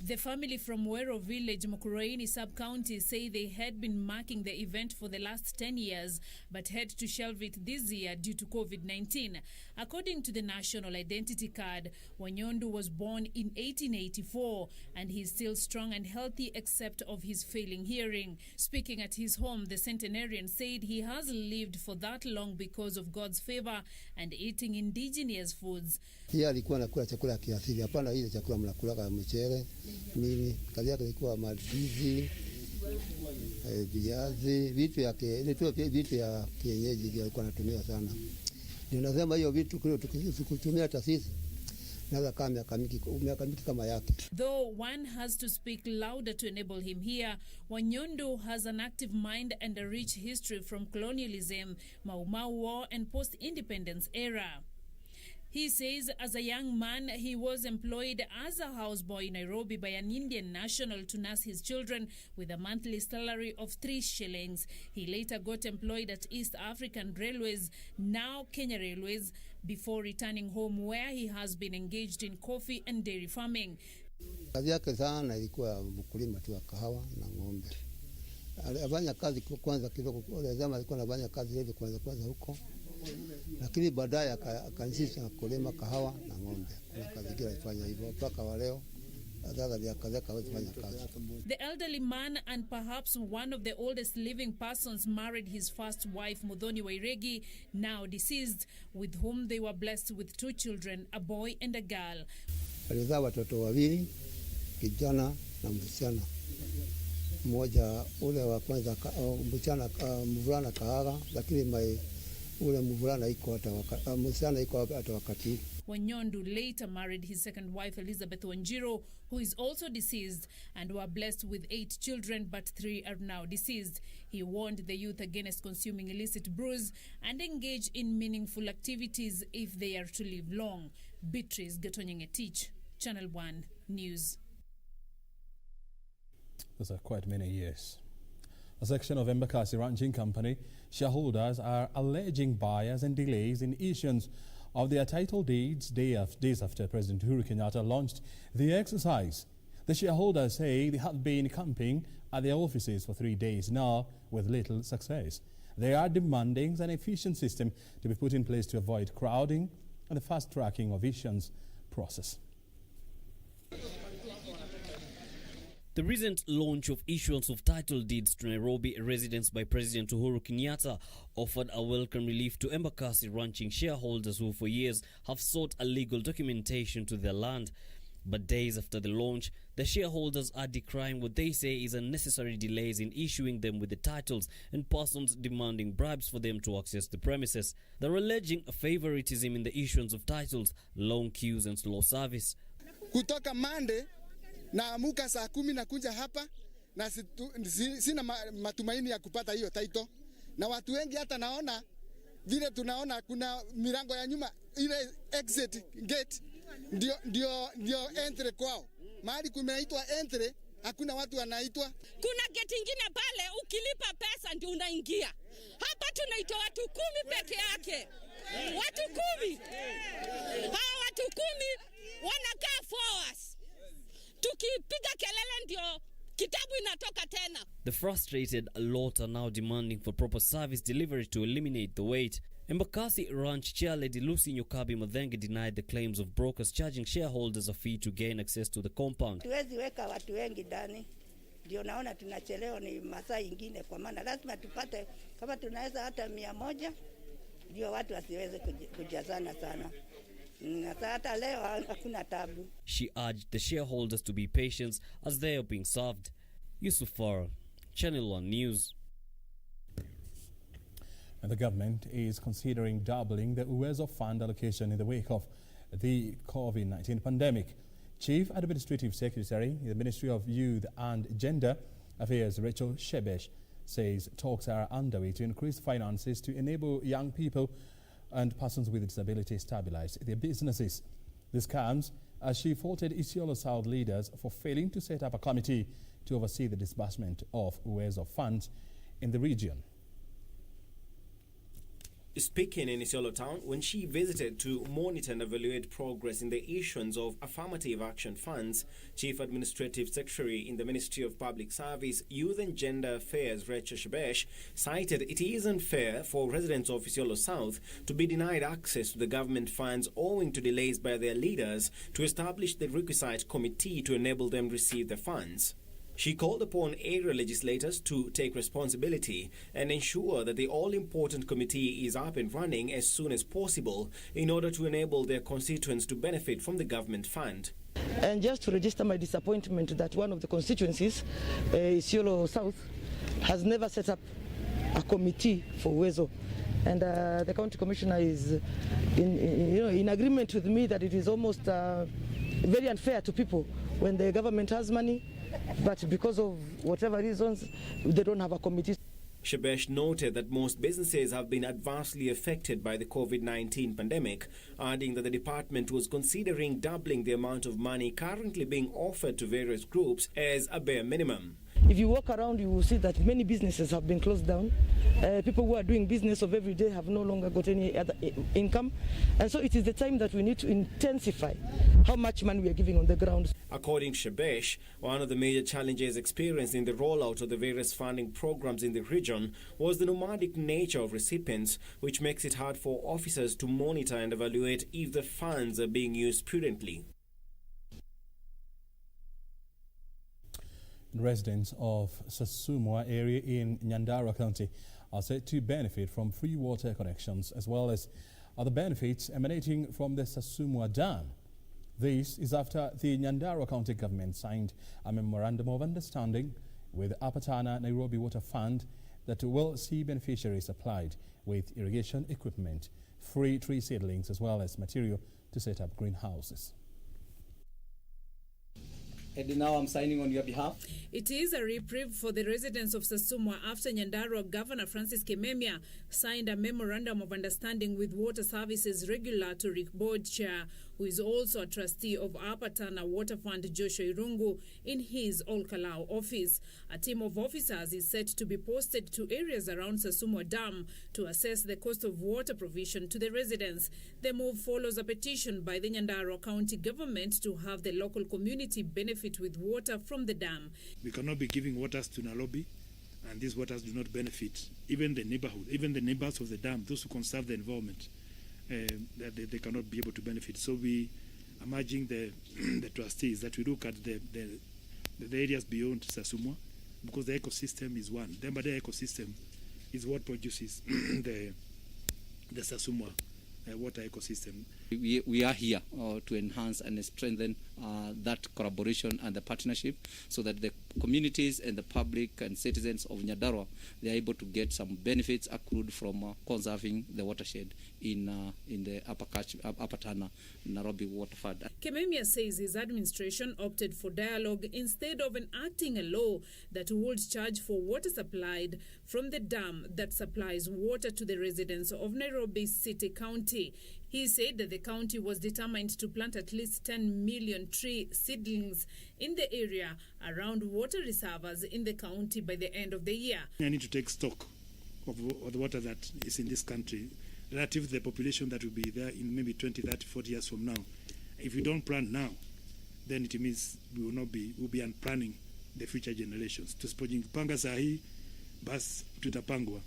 The family from Wero Village, Mukurweini sub-county say they had been marking the event for the last 10 years but had to shelve it this year due to COVID-19. According to the national identity card, Wanyondu was born in 1884 and he's still strong and healthy except of his failing hearing. Speaking at his home, the centenarian said he has lived for that long because of God's favor and eating indigenous foods. Yeye alikuwa anakula chakula ya kiasili, hapana ile chakula mnakula kama mchele. Nini kazi yake ilikuwa madizi, viazi, vitu ya kienyeji alikuwa anatumia sana. Ndio nasema hiyo vitu kile tukitumia hata sisi naweza kama miaka mingi kama yake. Though one has to speak louder to enable him hear, Wanyondu has an active mind and a rich history from colonialism, Mau Mau War and post-independence era. He says as a young man, he was employed as a houseboy in Nairobi by an Indian national to nurse his children with a monthly salary of 3 shillings. He later got employed at East African Railways, now Kenya Railways, before returning home where he has been engaged in coffee and dairy farming. Kazi yake sana ilikuwa mkulima tu wa kahawa na ng'ombe. Alifanya kazi kwanza kidogo, alisema alikuwa anafanya kazi hivi kwanza huko. Lakini baadaye akaanzisha kulima kahawa na ng'ombe. Kuna kazi gani alifanya hivyo mpaka wa leo. The elderly man and perhaps one of the oldest living persons married his first wife Muthoni Wairegi, now deceased, with whom they were blessed with 2 children, a boy and a girl. Alizaa watoto wawili, kijana na msichana. Mmoja ule wa kwanza msichana mvulana kaaga, lakini ule mvulana iko hata msichana iko hata wakati. Wanyondu later married his second wife Elizabeth Wanjiro, who is also deceased, and were blessed with 8 children, but 3 are now deceased. He warned the youth against consuming illicit brews and engage in meaningful activities if they are to live long. Beatrice Gatonyenge-Tich, Channel 1 News. Those are quite many years. A section of Embakasi Ranching Company shareholders are alleging bias and delays in issuance of their title deeds days after President Uhuru Kenyatta launched the exercise. The shareholders say they have been camping at their offices for 3 days now with little success. They are demanding an efficient system to be put in place to avoid crowding and the fast tracking of issuance process. The recent launch of issuance of title deeds to Nairobi residents by President Uhuru Kenyatta offered a welcome relief to Embakasi ranching shareholders who for years have sought a legal documentation to their land. But days after the launch, the shareholders are decrying what they say is unnecessary delays in issuing them with the titles and persons demanding bribes for them to access the premises. They're alleging a favoritism in the issuance of titles, long queues and slow service. Kutoka Monday naamuka saa 10 na kuja hapa na sina matumaini ya kupata hiyo title, na watu wengi hata naona vile tunaona kuna milango ya nyuma ile exit gate ndio entry kwao, mahali kumeitwa entry hakuna watu wanaitwa. Kuna gate ingine pale ukilipa pesa ndio unaingia. Hapa tunaitwa watu 10 peke yake. Watu 10. Hao watu 10 wanakaa 4 hours. Tukipiga kelele ndio kitabu inatoka tena. The frustrated lot are now demanding for proper service delivery to eliminate the wait. Embakasi Ranch Chair Lady Lucy Nyokabi Mathengi denied the claims of brokers charging shareholders a fee to gain access to the compound. Tuwezi weka watu wengi ndani. Ndio naona tunachelewa ni masaa ingine, kwa maana lazima tupate kama tunaweza hata 100 ndio watu wasiweze kujazana sana. Hata leo hakuna tabu. She urged the shareholders to be patient as they are being served. Yusuf Farah, Channel 1 News. And the government is considering doubling the Uwezo Fund allocation in the wake of the COVID-19 pandemic. Chief Administrative Secretary in the Ministry of Youth and Gender Affairs, Rachel Shebesh, says talks are underway to increase finances to enable young people and persons with disabilities stabilize their businesses. This comes as she faulted Isiolo South leaders for failing to set up a committee to oversee the disbursement of Uwezo funds in the region. Speaking in Isiolo town when she visited to monitor and evaluate progress in the issuance of affirmative action funds, Chief Administrative Secretary in the Ministry of Public Service, Youth and Gender Affairs, Rachel Shebesh, cited it isn't fair for residents of Isiolo South to be denied access to the government funds owing to delays by their leaders to establish the requisite committee to enable them receive the funds. She called upon area legislators to take responsibility and ensure that the all-important committee is up and running as soon as possible in order to enable their constituents to benefit from the government fund. And just to register my disappointment that one of the constituencies, Isiolo South, has never set up a committee for Uwezo. And the county commissioner is in agreement with me that it is almost very unfair to people when the government has money, but because of whatever reasons, they don't have a committee. Shebesh noted that most businesses have been adversely affected by the COVID-19 pandemic, adding that the department was considering doubling the amount of money currently being offered to various groups as a bare minimum. If you walk around, you will see that many businesses have been closed down. People who are doing business of every day have no longer got any other income. And so it is the time that we need to intensify how much money we are giving on the ground. According to Shabesh, one of the major challenges experienced in the rollout of the various funding programs in the region was the nomadic nature of recipients, which makes it hard for officers to monitor and evaluate if the funds are being used prudently. Residents of Sasumwa area in Nyandarua County are said to benefit from free water connections as well as other benefits emanating from the Sasumwa Dam. This is after the Nyandarua County government signed a memorandum of understanding with Upper Tana Nairobi Water Fund that will see beneficiaries supplied with irrigation equipment, free tree seedlings as well as material to set up greenhouses. And now I'm signing on your behalf. It is a reprieve for the residents of Sasumwa after Nyandarua Governor Francis Kimemia signed a memorandum of understanding with Water Services Regulatory Board Chair, who is also a trustee of Upper Tana Water Fund, Joshua Irungu, in his Olkalau office. A team of officers is set to be posted to areas around Sasumwa Dam to assess the cost of water provision to the residents. The move follows a petition by the Nyandarua County government to have the local community benefit with water from the dam. We cannot be giving waters to Nairobi, and these waters do not benefit even the neighborhood, even the neighbors of the dam, those who conserve the environment. That they cannot be able to benefit. So we are urging the trustees that we look at the areas beyond Sasumwa, because the ecosystem is one. The Mbade ecosystem is what produces the Sasumwa water ecosystem. We are here to enhance and strengthen that collaboration and the partnership so that the communities and the public and citizens of Nyandarua, they are able to get some benefits accrued from conserving the watershed in the Upper Tana Nairobi Water Fund. Kimemia says his administration opted for dialogue instead of enacting a law that would charge for water supplied from the dam that supplies water to the residents of Nairobi City County. He said that the county was determined to plant at least 10 million tree seedlings in the area around water reservoirs in the county by the end of the year. I need to take stock of the water that is in this country relative to the population that will be there in maybe 20, 30, 40 years from now. If we don't plant now, then it means we'll be unplanning the future generations. Tusipojipanga saa hii, basi tutapangwa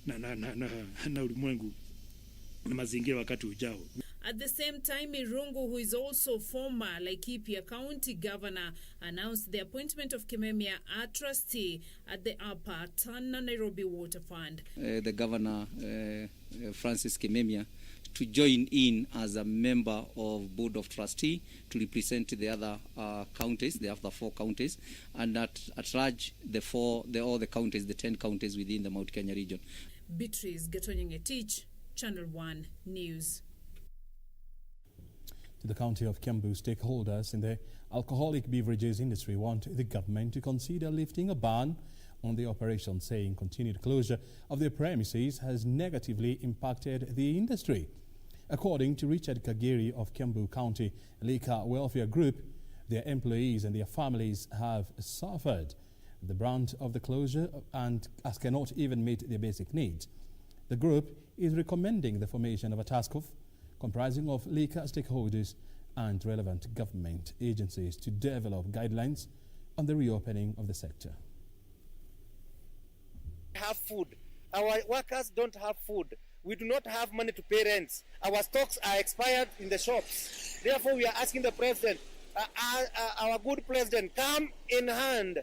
na ulimwengu na mazingira wakati ujao. At the same time, Irungu, who is also former Laikipia County Governor, announced the appointment of Kimemia a trustee at the Upper Tana Nairobi Water Fund. The Governor, Francis Kimemia, to join in as a member of Board of Trustee to represent the other counties, the other 4 counties, and at large all the counties, the 10 counties within the Mount Kenya region. Beatrice Getonyenge-Tich, Channel 1 News. To the County of Kiambu, stakeholders in the alcoholic beverages industry want the government to consider lifting a ban on the operation, saying continued closure of their premises has negatively impacted the industry. According to Richard Kagiri of Kiambu County Liquor Welfare Group, their employees and their families have suffered the brunt of the closure and as cannot even meet their basic needs. The group is recommending the formation of a task force comprising of liquor stakeholders and relevant government agencies to develop guidelines on the reopening of the sector. Have food. Our workers don't have food. We do not have money to pay rents. Our stocks are expired in the shops. Therefore, we are asking the president, our good president, come in hand,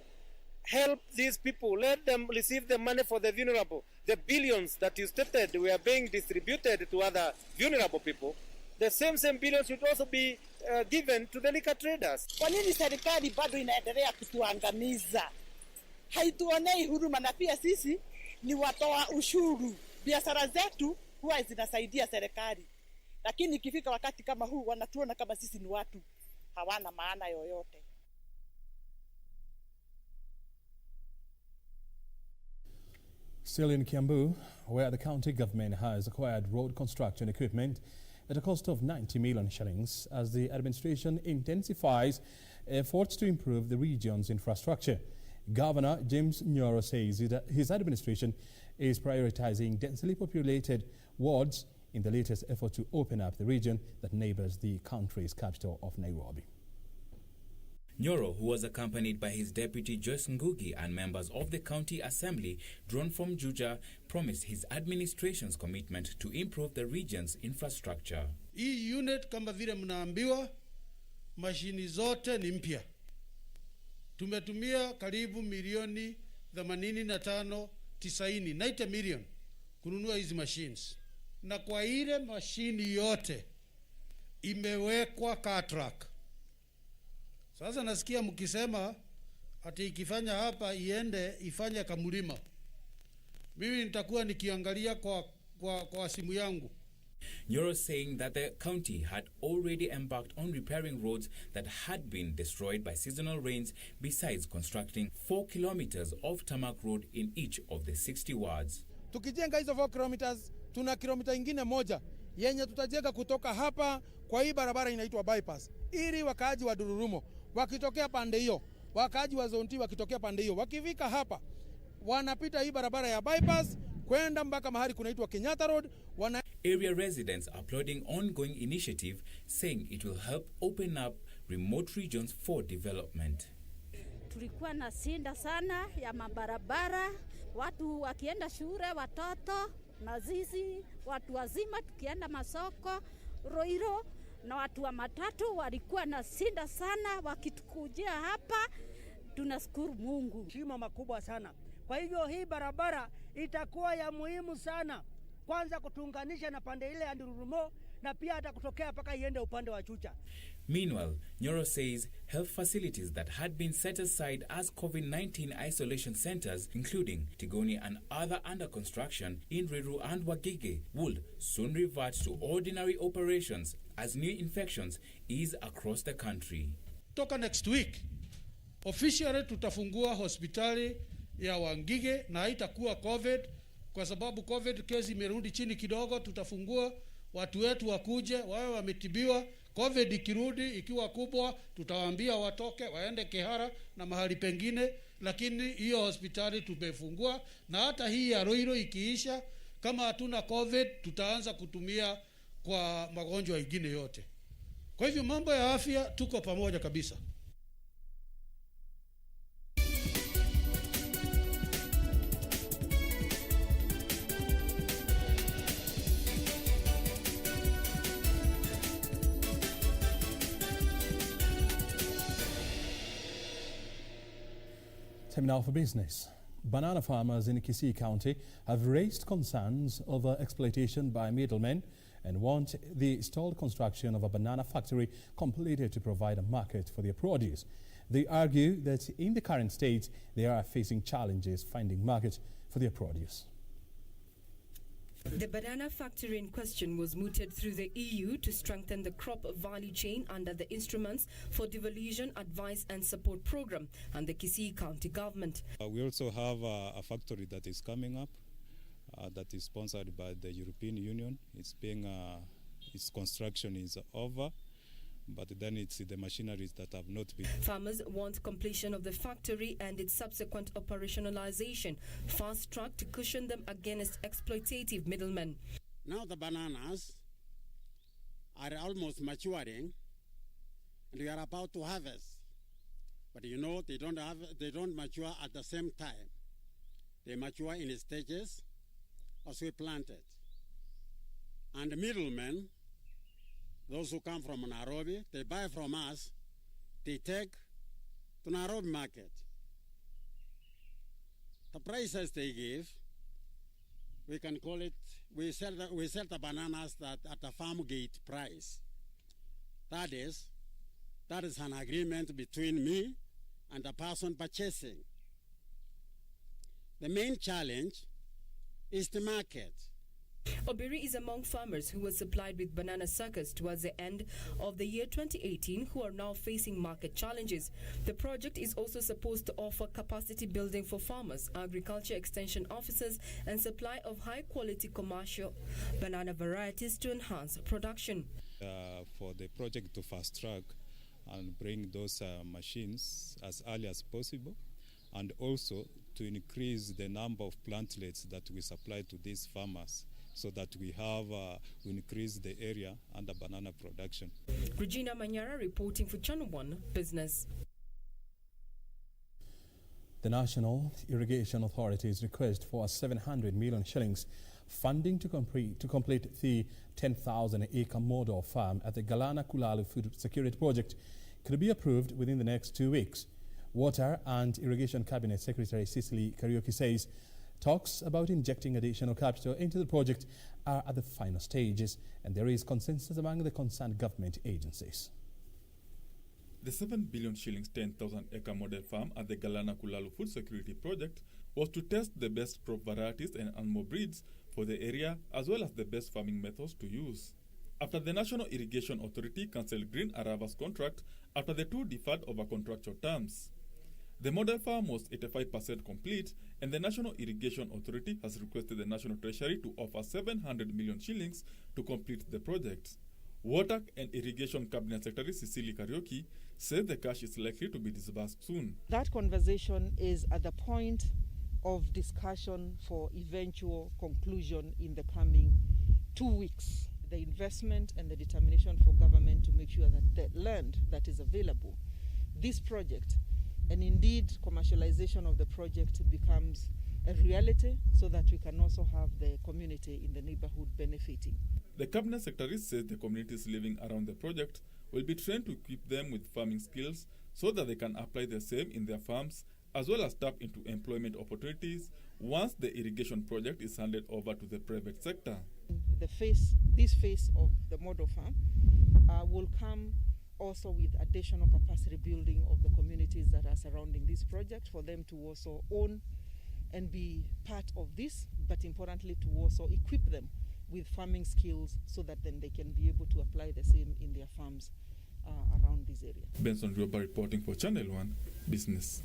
help these people, let them receive the money for the vulnerable. The billions that you stated were being distributed to other vulnerable people. The same billions should also be given to the liquor traders. Kwa nini serikali bado inaendelea kutuangamiza? Haituonei huruma, na pia sisi ni watoa ushuru. Biashara zetu huwa zinasaidia serikali. Lakini ikifika wakati kama huu wanatuona kama sisi ni watu hawana maana yoyote. Still in Kiambu, where the county government has acquired road construction equipment at a cost of 90 million shillings as the administration intensifies efforts to improve the region's infrastructure. Governor James Nyoro says that his administration is prioritizing densely populated wards in the latest effort to open up the region that neighbors the country's capital of Nairobi. Nyoro, who was accompanied by his deputy Joyce Ngugi and members of the county assembly drawn from Juja, promised his administration's commitment to improve the region's infrastructure. Hii unit kama vile mnaambiwa, mashini zote ni mpya. Tumetumia karibu milioni 85 90 million kununua hizi machines. Na kwa ile mashini yote imewekwa car track. Sasa nasikia mkisema ati ikifanya hapa iende ifanye kamulima. Mimi nitakuwa nikiangalia kwa simu yangu. Nyoro saying that the county had already embarked on repairing roads that had been destroyed by seasonal rains, besides constructing 4 kilometers of tarmac road in each of the 60 wards. Tukijenga hizo 4 kilometers, tuna kilomita ingine moja yenye tutajenga kutoka hapa kwa hii barabara inaitwa bypass, ili wakaaji wa Dururumo wakitokea pande hiyo, wakaaji wa Zonti wakitokea pande hiyo, wakifika hapa wanapita hii barabara ya bypass kwenda mpaka mahali kunaitwa Kenyatta Road. Area residents applauding ongoing initiative, saying it will help open up remote regions for development. Tulikuwa na sinda sana ya mabarabara, watu wakienda shule, watoto mazizi, watu wazima tukienda masoko Roiro, na watu wa matatu walikuwa na sinda sana wakitukujia hapa. Tunashukuru Mungu. Shimo makubwa sana. Kwa hivyo hii barabara itakuwa ya muhimu sana. Kwanza kutuunganisha na pande ile ya Ndururumo na pia hata kutokea paka iende upande wa Chucha. Meanwhile, Nyoro says health facilities that had been set aside as COVID-19 isolation centers, including Tigoni and other under construction in Riru and Wagige, would soon revert to ordinary operations as new infections ease across the country. Toka next week, officially tutafungua hospitali ya Wangige na haitakuwa COVID, kwa sababu COVID kesi imerudi chini kidogo. Tutafungua watu wetu wakuje wawe wametibiwa. COVID ikirudi ikiwa kubwa, tutawaambia watoke waende Kehara na mahali pengine, lakini hiyo hospitali tumefungua. Na hata hii ya Roiro ikiisha, kama hatuna COVID tutaanza kutumia kwa magonjwa mengine yote. Kwa hivyo mambo ya afya tuko pamoja kabisa. Time now for business. Banana farmers in Kisii County have raised concerns over exploitation by middlemen and want the stalled construction of a banana factory completed to provide a market for their produce. They argue that in the current state, they are facing challenges finding market for their produce. The banana factory in question was mooted through the EU to strengthen the crop value chain under the Instruments for Devolution, Advice and Support Program and the Kisii County Government. We also have a factory that is coming up that is sponsored by the European Union. It's being, its construction is over, but then it's the machineries that have not been. Farmers want completion of the factory and its subsequent operationalization, fast-tracked to cushion them against exploitative middlemen. Now the bananas are almost maturing and we are about to harvest. But you know, they don't mature at the same time. They mature in stages as we planted. And the middlemen, those who come from Nairobi, they buy from us, they take to Nairobi market. The prices they give, we can call it, we sell the bananas at a farm gate price. That is an agreement between me and the person purchasing. The main challenge is the market. Obiri is among farmers who were supplied with banana suckers towards the end of the year 2018 who are now facing market challenges. The project is also supposed to offer capacity building for farmers, agriculture extension officers and supply of high-quality commercial banana varieties to enhance production. For the project to fast-track and bring those machines as early as possible, and also to increase the number of plantlets that we supply to these farmers, so that we increase the area under banana production. Regina Manyara reporting for Channel 1 Business. The National Irrigation Authority's request for 700 million shillings funding to complete the 10,000-acre model farm at the Galana Kulalu Food Security Project could be approved within the next 2 weeks. Water and Irrigation Cabinet Secretary Cicely Kariuki says talks about injecting additional capital into the project are at the final stages, and there is consensus among the concerned government agencies. The 7 billion shillings 10,000-acre model farm at the Galana Kulalu Food Security Project was to test the best crop varieties and animal breeds for the area, as well as the best farming methods to use. After the National Irrigation Authority cancelled Green Arava's contract after the two differed over contractual terms. The model farm was 85% complete, and the National Irrigation Authority has requested the National Treasury to offer 700 million shillings to complete the project. Water and Irrigation Cabinet Secretary Cicely Kariuki said the cash is likely to be disbursed soon. That conversation is at the point of discussion for eventual conclusion in the coming 2 weeks. The investment and the determination for government to make sure that the land that is available, this project, and indeed commercialization of the project becomes a reality, so that we can also have the community in the neighborhood benefiting. The Cabinet Secretary says the communities living around the project will be trained to equip them with farming skills so that they can apply the same in their farms, as well as tap into employment opportunities once the irrigation project is handed over to the private sector. This phase of the model farm will come also with additional capacity building of the communities that are surrounding this project, for them to also own and be part of this, but importantly to also equip them with farming skills so that then they can be able to apply the same in their farms around this area. Benson Rioba reporting for Channel 1 Business.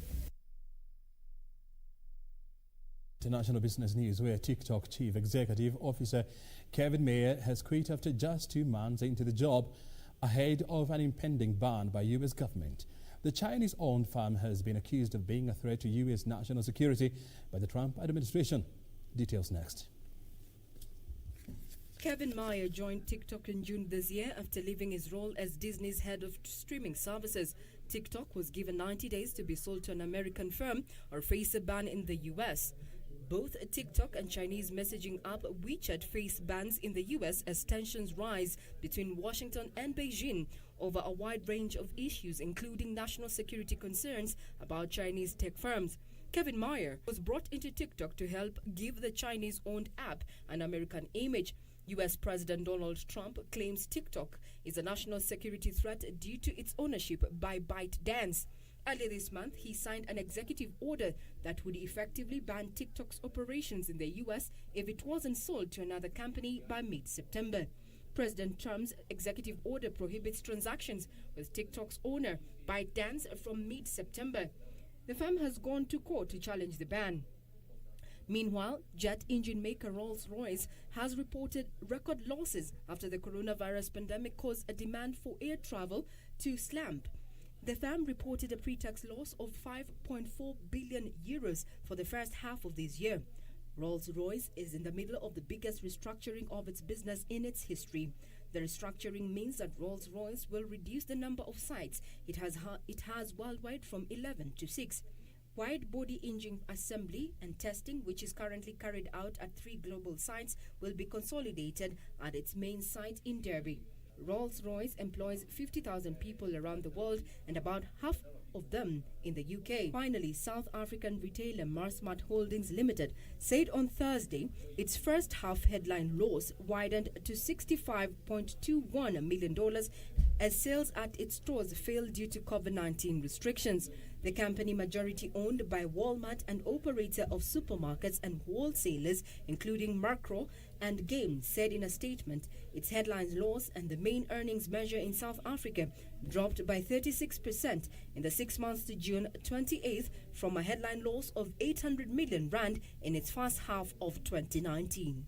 International business news, where TikTok Chief Executive Officer Kevin Mayer has quit after just 2 months into the job, ahead of an impending ban by U.S. government. The Chinese-owned firm has been accused of being a threat to U.S. national security by the Trump administration. Details next. Kevin Mayer joined TikTok in June this year after leaving his role as Disney's head of streaming services. TikTok was given 90 days to be sold to an American firm or face a ban in the U.S. Both TikTok and Chinese messaging app WeChat face bans in the U.S. as tensions rise between Washington and Beijing over a wide range of issues, including national security concerns about Chinese tech firms. Kevin Mayer was brought into TikTok to help give the Chinese-owned app an American image. U.S. President Donald Trump claims TikTok is a national security threat due to its ownership by ByteDance. Earlier this month, he signed an executive order that would effectively ban TikTok's operations in the U.S. if it wasn't sold to another company by mid-September. President Trump's executive order prohibits transactions with TikTok's owner, ByteDance, from mid-September. The firm has gone to court to challenge the ban. Meanwhile, jet engine maker Rolls-Royce has reported record losses after the coronavirus pandemic caused a demand for air travel to slump. The firm reported a pre-tax loss of 5.4 billion euros for the first half of this year. Rolls-Royce is in the middle of the biggest restructuring of its business in its history. The restructuring means that Rolls-Royce will reduce the number of sites it has worldwide from 11 to 6. Wide-body engine assembly and testing, which is currently carried out at 3 global sites, will be consolidated at its main site in Derby. Rolls-Royce employs 50,000 people around the world, and about half of them in the UK. Finally, South African retailer Marsmart Holdings Limited said on Thursday its first half headline loss widened to $65.21 million as sales at its stores failed due to COVID-19 restrictions. The company, majority owned by Walmart and operator of supermarkets and wholesalers, including Makro and Game, said in a statement its headline loss and the main earnings measure in South Africa dropped by 36% in the 6 months to June 28th from a headline loss of 800 million rand in its first half of 2019.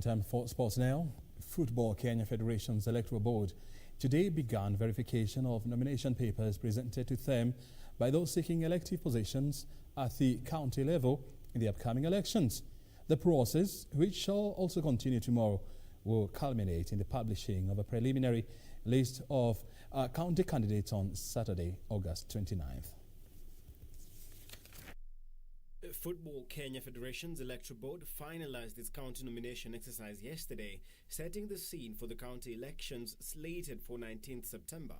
Time for sports now. Football Kenya Federation's Electoral Board today began verification of nomination papers presented to them by those seeking elective positions at the county level in the upcoming elections. The process, which shall also continue tomorrow, will culminate in the publishing of a preliminary list of county candidates on Saturday, August 29th. Football Kenya Federation's Electoral Board finalized its county nomination exercise yesterday, setting the scene for the county elections slated for 19th September.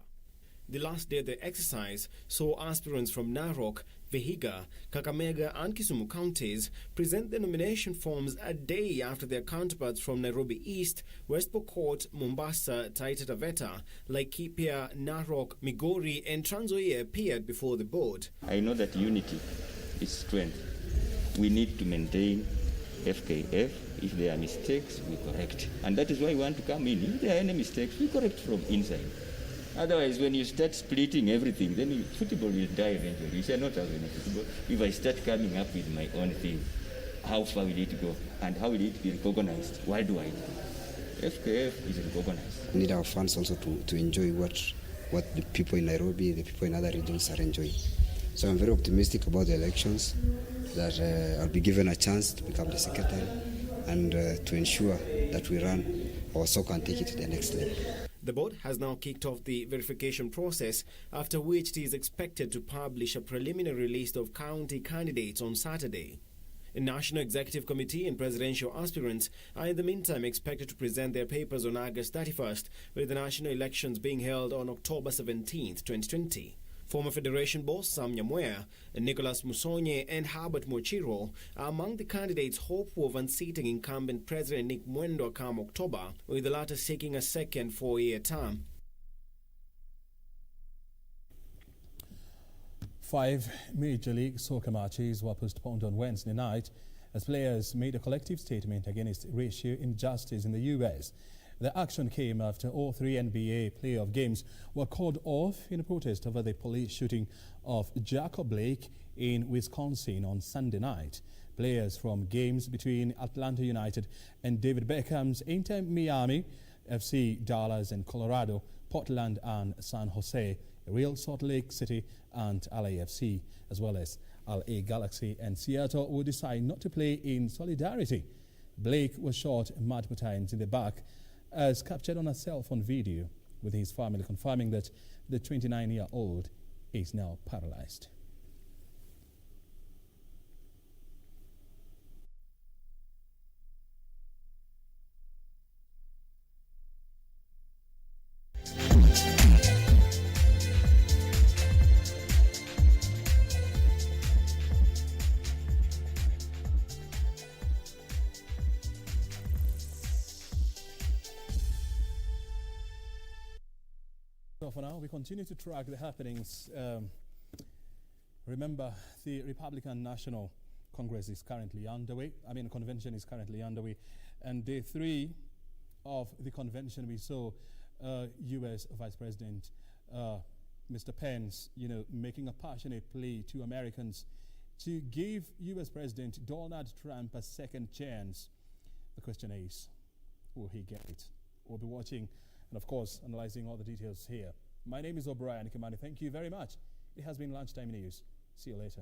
The last day of the exercise saw aspirants from Narok, Vihiga, Kakamega and Kisumu counties present their nomination forms a day after their counterparts from Nairobi East, West Pokot, Mombasa, Taita Taveta, Laikipia, Narok, Migori and Trans Nzoia appeared before the board. I know that unity is strength. We need to maintain FKF. If there are mistakes, we correct. And that is why we want to come in. If there are any mistakes, we correct from inside. Otherwise, when you start splitting everything, then football will die eventually. We shall not have any football. If I start coming up with my own thing, how far will it go? And how will it be recognized worldwide? FKF is recognized. We need our fans also to enjoy what the people in Nairobi, the people in other regions are enjoying. So I'm very optimistic about the elections, that I'll be given a chance to become the secretary and to ensure that we run our soccer and take it to the next level. The board has now kicked off the verification process, after which it is expected to publish a preliminary list of county candidates on Saturday. A National Executive Committee and presidential aspirants are in the meantime expected to present their papers on August 31st, with the national elections being held on October 17th, 2020. Former Federation boss Sam Nyamwea, Nicholas Musonye and Herbert Mochiro are among the candidates hopeful of unseating incumbent President Nick Mwendwa come October, with the latter seeking a second 4-year term. 5 Major League Soccer matches were postponed on Wednesday night as players made a collective statement against racial injustice in the U.S. The action came after all 3 NBA playoff games were called off in a protest over the police shooting of Jacob Blake in Wisconsin on Sunday night. Players from games between Atlanta United and David Beckham's Inter Miami, FC Dallas and Colorado, Portland and San Jose, Real Salt Lake City and LAFC, as well as LA Galaxy and Seattle will decide not to play in solidarity. Blake was shot multiple times in the back, as captured on a cell phone video, with his family confirming that the 29-year-old is now paralyzed. So for now, we continue to track the happenings. Remember, the Republican National Congress is currently underway. Convention is currently underway. And day 3 of the convention, we saw U.S. Vice President Mr. Pence, making a passionate plea to Americans to give U.S. President Donald Trump a second chance. The question is, will he get it? We'll be watching and, of course, analyzing all the details here. My name is Obrien Kimani. Thank you very much. It has been Lunchtime News. See you later.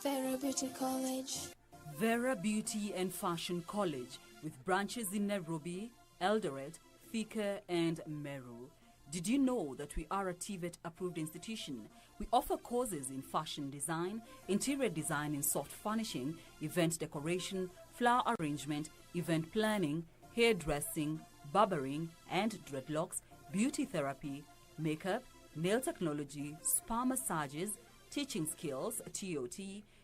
Vera Beauty College. Vera Beauty and Fashion College, with branches in Nairobi, Eldoret, Thika and Meru. Did you know that we are a TVET approved institution? We offer courses in fashion design, interior design in soft furnishing, event decoration, flower arrangement, event planning, hairdressing, barbering and dreadlocks, beauty therapy, makeup, nail technology, spa massages, teaching skills, TOT,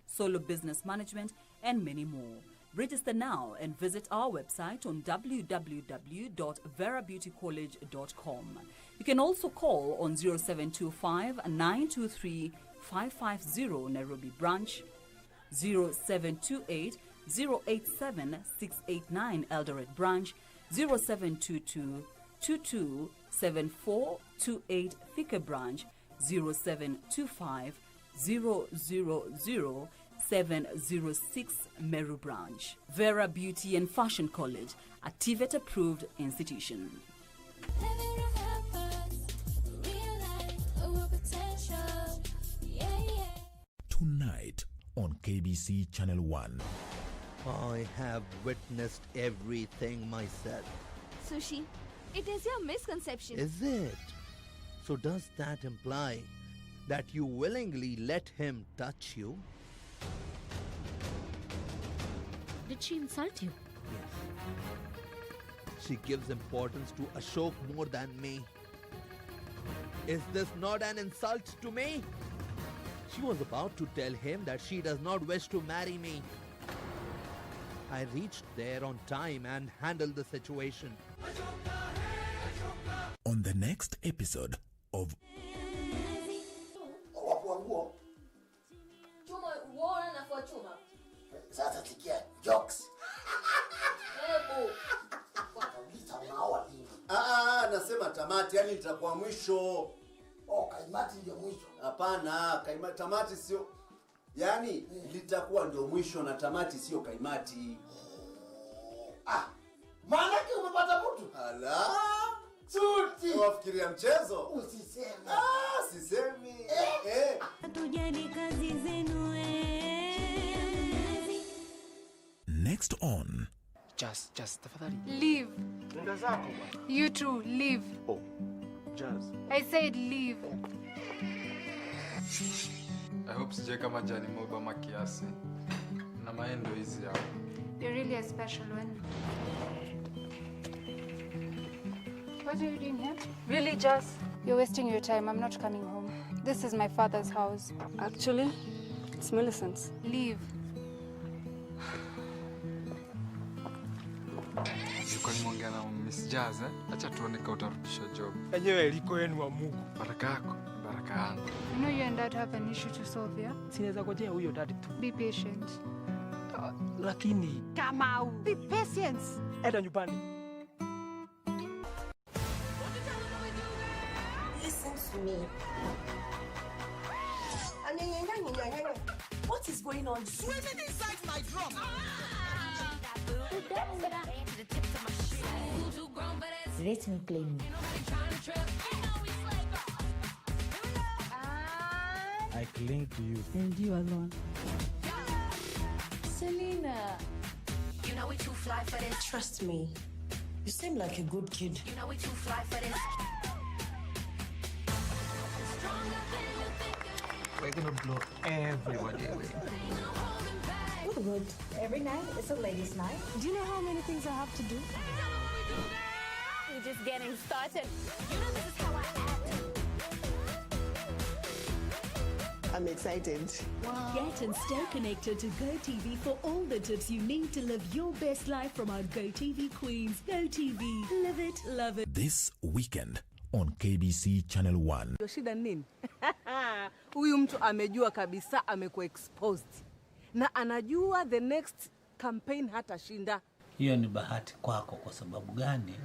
solo business management, and many more. Register now and visit our website on www.verabeautycollege.com. You can also call on 0725 923 550 Nairobi branch, 0728 087 689 Eldoret branch, 0722 227428 Thika branch, 0725 000 706 Meru branch. Vera Beauty and Fashion College, a TVET approved institution. Tonight on KBC Channel 1. I have witnessed everything myself. Sushi, it is your misconception. Is it? So does that imply that you willingly let him touch you? Did she insult you? Yes. She gives importance to Ashok more than me. Is this not an insult to me? She was about to tell him that she does not wish to marry me. I reached there on time and handled the situation. On the next episode of Sasa sikia jokes. Nasema tamati, yani itakuwa mwisho. Kaimati ndio mwisho. Hapana, tamati sio. Yani litakuwa ndio mwisho na tamati sio kaimati. Maana umepata mtu? Ala. Suti. Unafikiria mchezo? Usiseme. Sisemi. Tujali kazi zenu next on Just tafadhali. Leave. You too, leave. Oh, just. I said leave. I hope sije kama jani moba makiasi. Na maendo hizi yao. You're really a special one. What are you doing here? Really, Jess? You're wasting your time. I'm not coming home. This is my father's house. Actually, it's Millicent's. Leave. Nilikuwa nimeongea na Miss Jazz, acha tuone kama utarudisha job. Enyewe liko yenu wa Mungu. Baraka yako, baraka yangu. You know you and Dad have an issue to solve, yeah? Sinaweza ngojea huyo dad tu. Be patient. Lakini Kamau, be patient. Enda nyumbani. Listen to me. What is going on? Swimming inside my drum. Let me play me. I cling to you. And you alone. Selena. You know we too fly for this. Trust me. You seem like a good kid. You know we too fly for this. We're gonna blow everybody away. What good? Every night it's a ladies' night. Do you know how many things I have to do? We're just getting started. You know this is how I act. I'm excited. Wow. Get and stay connected to GoTV for all the tips you need to live your best life from our GoTV queens. GoTV, live it, love it. This weekend on KBC Channel 1. Shida nini? Huyu mtu amejua kabisa amekuwa exposed. Na anajua the next campaign hatashinda. Hiyo ni bahati kwako. Kwa sababu gani?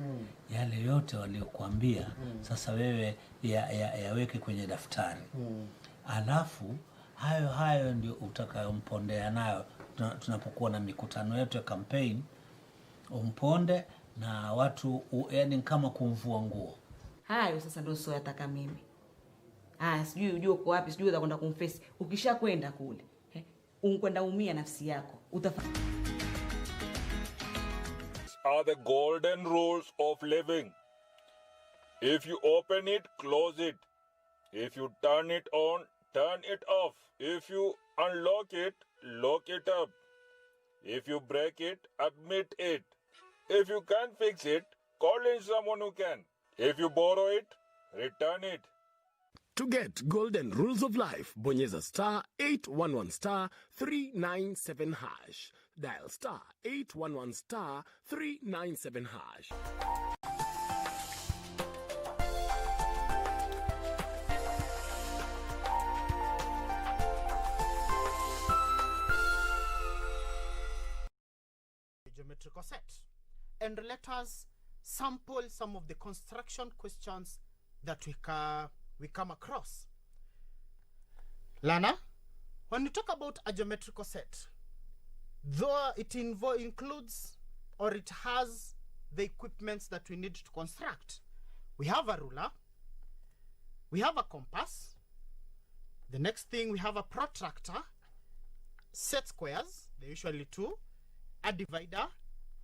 Yale yote waliokuambia sasa wewe yaweke kwenye daftari. Alafu hayo ndio utakayompondea nayo tunapokuwa na mikutano yetu ya campaign. Umponde na watu yani kama kumvua nguo. Hayo sasa ndio sio yataka mimi. Sijui ujue uko wapi, sijui utakwenda kumface. Ukishakwenda kule, unkwenda umia nafsi yako. Are the golden rules of living. If you open it, close it. If you turn it on, turn it off. If you unlock it, lock it up. If you break it, admit it. If you can't fix it, call in someone who can. If you borrow it, return it. To get golden rules of life, bonyeza *811 *397#. dial star 811 star 397 hash. Geometrical set. And let us sample some of the construction questions that we come across. Lana, when you talk about a geometrical set, though it includes or it has the equipments that we need to construct, we have a ruler, we have a compass, the next thing we have a protractor, set squares, they're usually two, a divider,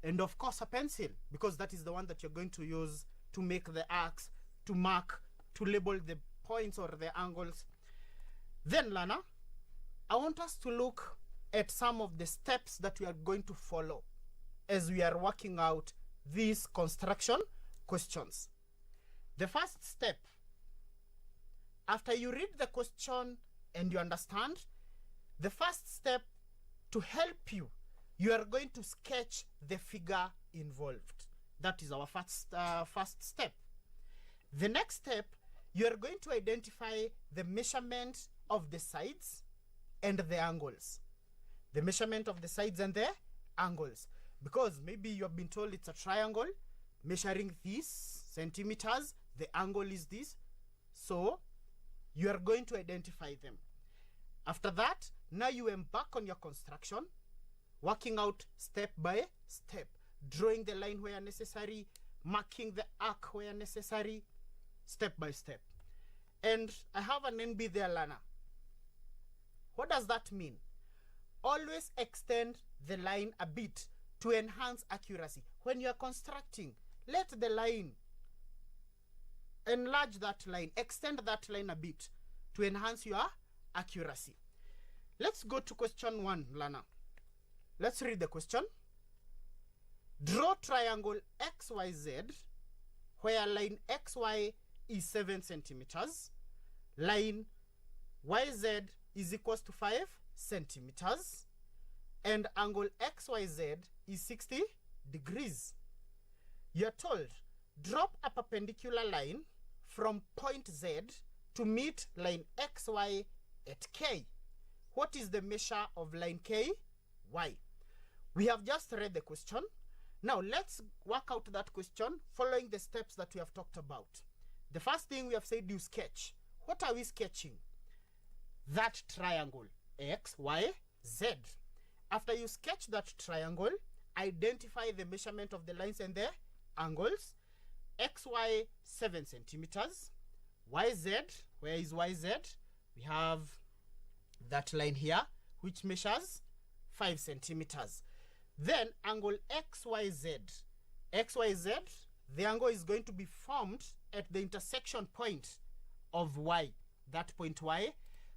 and of course a pencil, because that is the one that you're going to use to make the arcs, to mark, to label the points or the angles. Then, Lana, I want us to look at some of the steps that we are going to follow as we are working out these construction questions. The first step, after you read the question and you understand, the first step to help you, you are going to sketch the figure involved. That is our first step. The next step, you are going to identify the measurement of the sides and the angles. The measurement of the sides and the angles. Because maybe you have been told it's a triangle, measuring these centimeters, the angle is this. So you are going to identify them. After that, now you embark on your construction, working out step by step, drawing the line where necessary, marking the arc where necessary, step by step. And I have an NB there, Lana. What does that mean? Always extend the line a bit to enhance accuracy. When you are constructing, let the line, enlarge that line, extend that line a bit to enhance your accuracy. Let's go to question 1, Lana. Let's read the question. Draw triangle XYZ where line XY is 7 centimeters, line YZ is equals to 5 centimeters, and angle XYZ is 60 degrees. You're told, drop a perpendicular line from point Z to meet line XY at K. What is the measure of line K? Y. We have just read the question. Now let's work out that question following the steps that we have talked about. The first thing we have said, you sketch. What are we sketching? That triangle, X, Y, Z. After you sketch that triangle, identify the measurement of the lines and the angles. XY 7 centimeters, YZ, where is YZ? We have that line here, which measures 5 centimeters. Then angle XYZ. XYZ, the angle is going to be formed at the intersection point of Y, that point Y.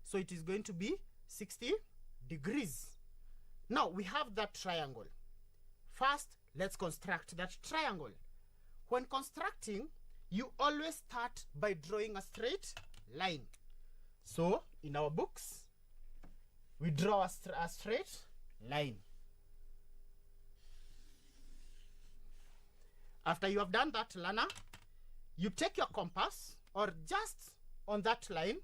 So it is going to be 60 degrees. Now we have that triangle. First, let's construct that triangle. When constructing, you always start by drawing a straight line. So in our books, we draw a straight line. After you have done that, Lana, you take your compass, or just on that line,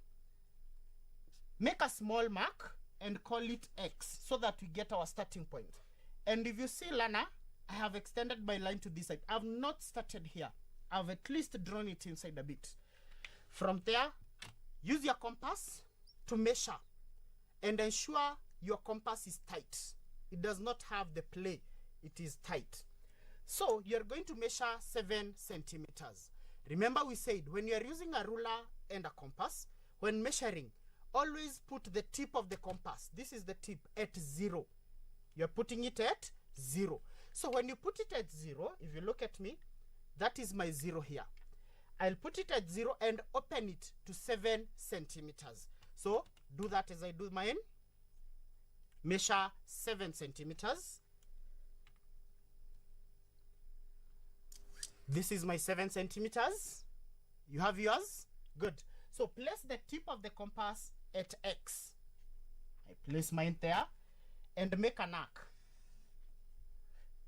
make a small mark and call it X so that we get our starting point. And if you see, Lana, I have extended my line to this side. I've not started here. I've at least drawn it inside a bit. From there, use your compass to measure and ensure your compass is tight. It does not have the play. It is tight. So you're going to measure 7 centimeters. Remember we said when you're using a ruler and a compass, when measuring, always put the tip of the compass. This is the tip at 0. You're putting it at 0. So when you put it at 0, if you look at me, that is my 0 here. I'll put it at 0 and open it to 7 centimeters. So do that as I do mine. Measure 7 centimeters. This is my 7 centimeters. You have yours? Good. So place the tip of the compass at X. I place mine there and make an arc.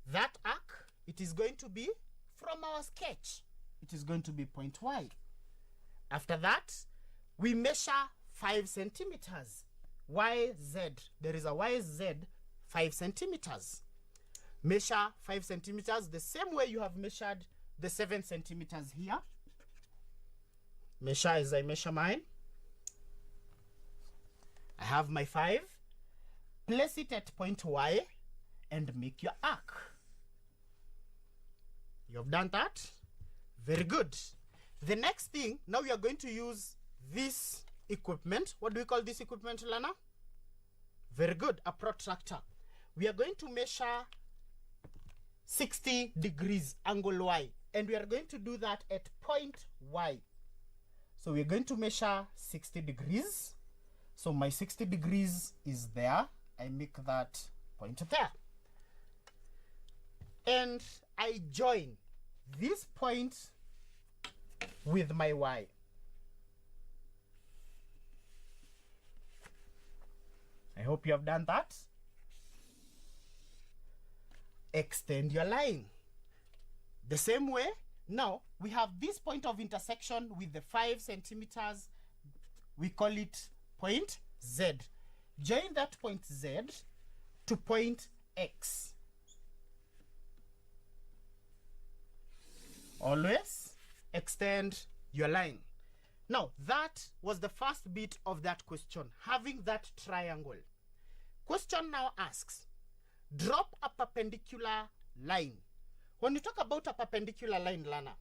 That arc, it is going to be from our sketch. It is going to be point Y. After that, we measure 5 centimeters. YZ. There is a YZ 5 centimeters. Measure 5 centimeters the same way you have measured the 7 centimeters here. Measure as I measure mine. I have my 5. Place it at point Y and make your arc. You have done that? Very good. The next thing, now we are going to use this equipment. What do we call this equipment, Lana? Very good, a protractor. We are going to measure 60 degrees angle Y, and we are going to do that at point Y. So we are going to measure 60 degrees. So my 60 degrees is there. I make that point there. And I join this point with my Y. I hope you have done that. Extend your line. The same way, now we have this point of intersection with the 5 centimeters. We call it point Z. Join that point Z to point X. Always extend your line. Now, that was the first bit of that question, having that triangle. Question now asks, drop a perpendicular line. When you talk about a perpendicular line, Lana,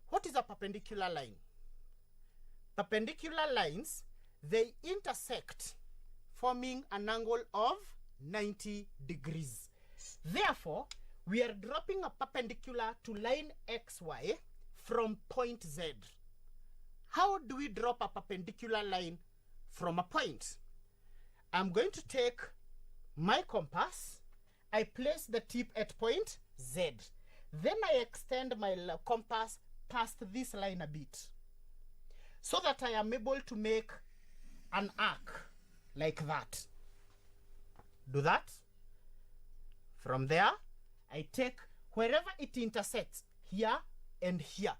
what is a perpendicular line? Perpendicular lines, they intersect, forming an angle of 90 degrees. Therefore, we are dropping a perpendicular to line XY from point Z. How do we drop a perpendicular line from a point? I'm going to take my compass. I place the tip at point Z. Then I extend my compass past this line a bit, so that I am able to make an arc like that. Do that. From there, I take wherever it intersects, here and here.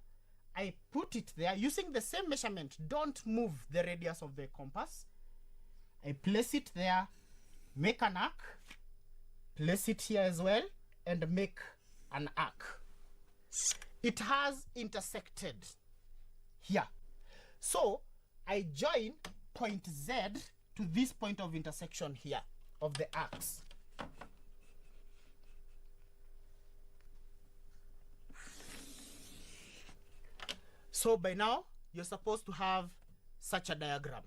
I put it there using the same measurement. Don't move the radius of the compass. I place it there, make an arc, place it here as well, and make an arc. It has intersected here. So I join point Z to this point of intersection here of the arcs. So by now, you're supposed to have such a diagram.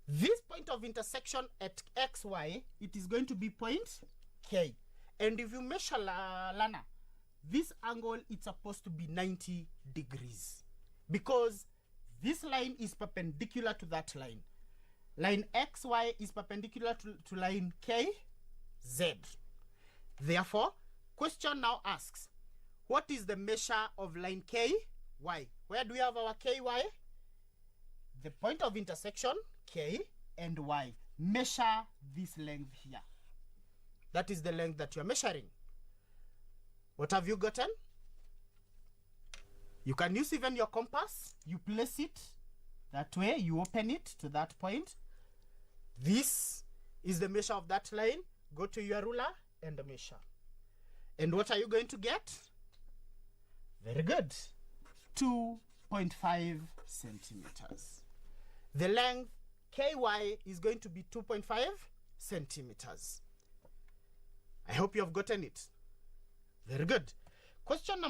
This point of intersection at XY, it is going to be point K. And if you measure, Lana, this angle is supposed to be 90 degrees. Because this line is perpendicular to that line. Line XY is perpendicular to line KZ. Therefore, question now asks, what is the measure of line KY? Where do we have our KY? The point of intersection, K and Y. Measure this length here. That is the length that you're measuring. What have you gotten? You can use even your compass. You place it that way. You open it to that point. This is the measure of that line. Go to your ruler and measure. And what are you going to get? Very good. 2.5 centimeters. The length KY is going to be 2.5 centimeters. I hope you have gotten it. Very good. Question number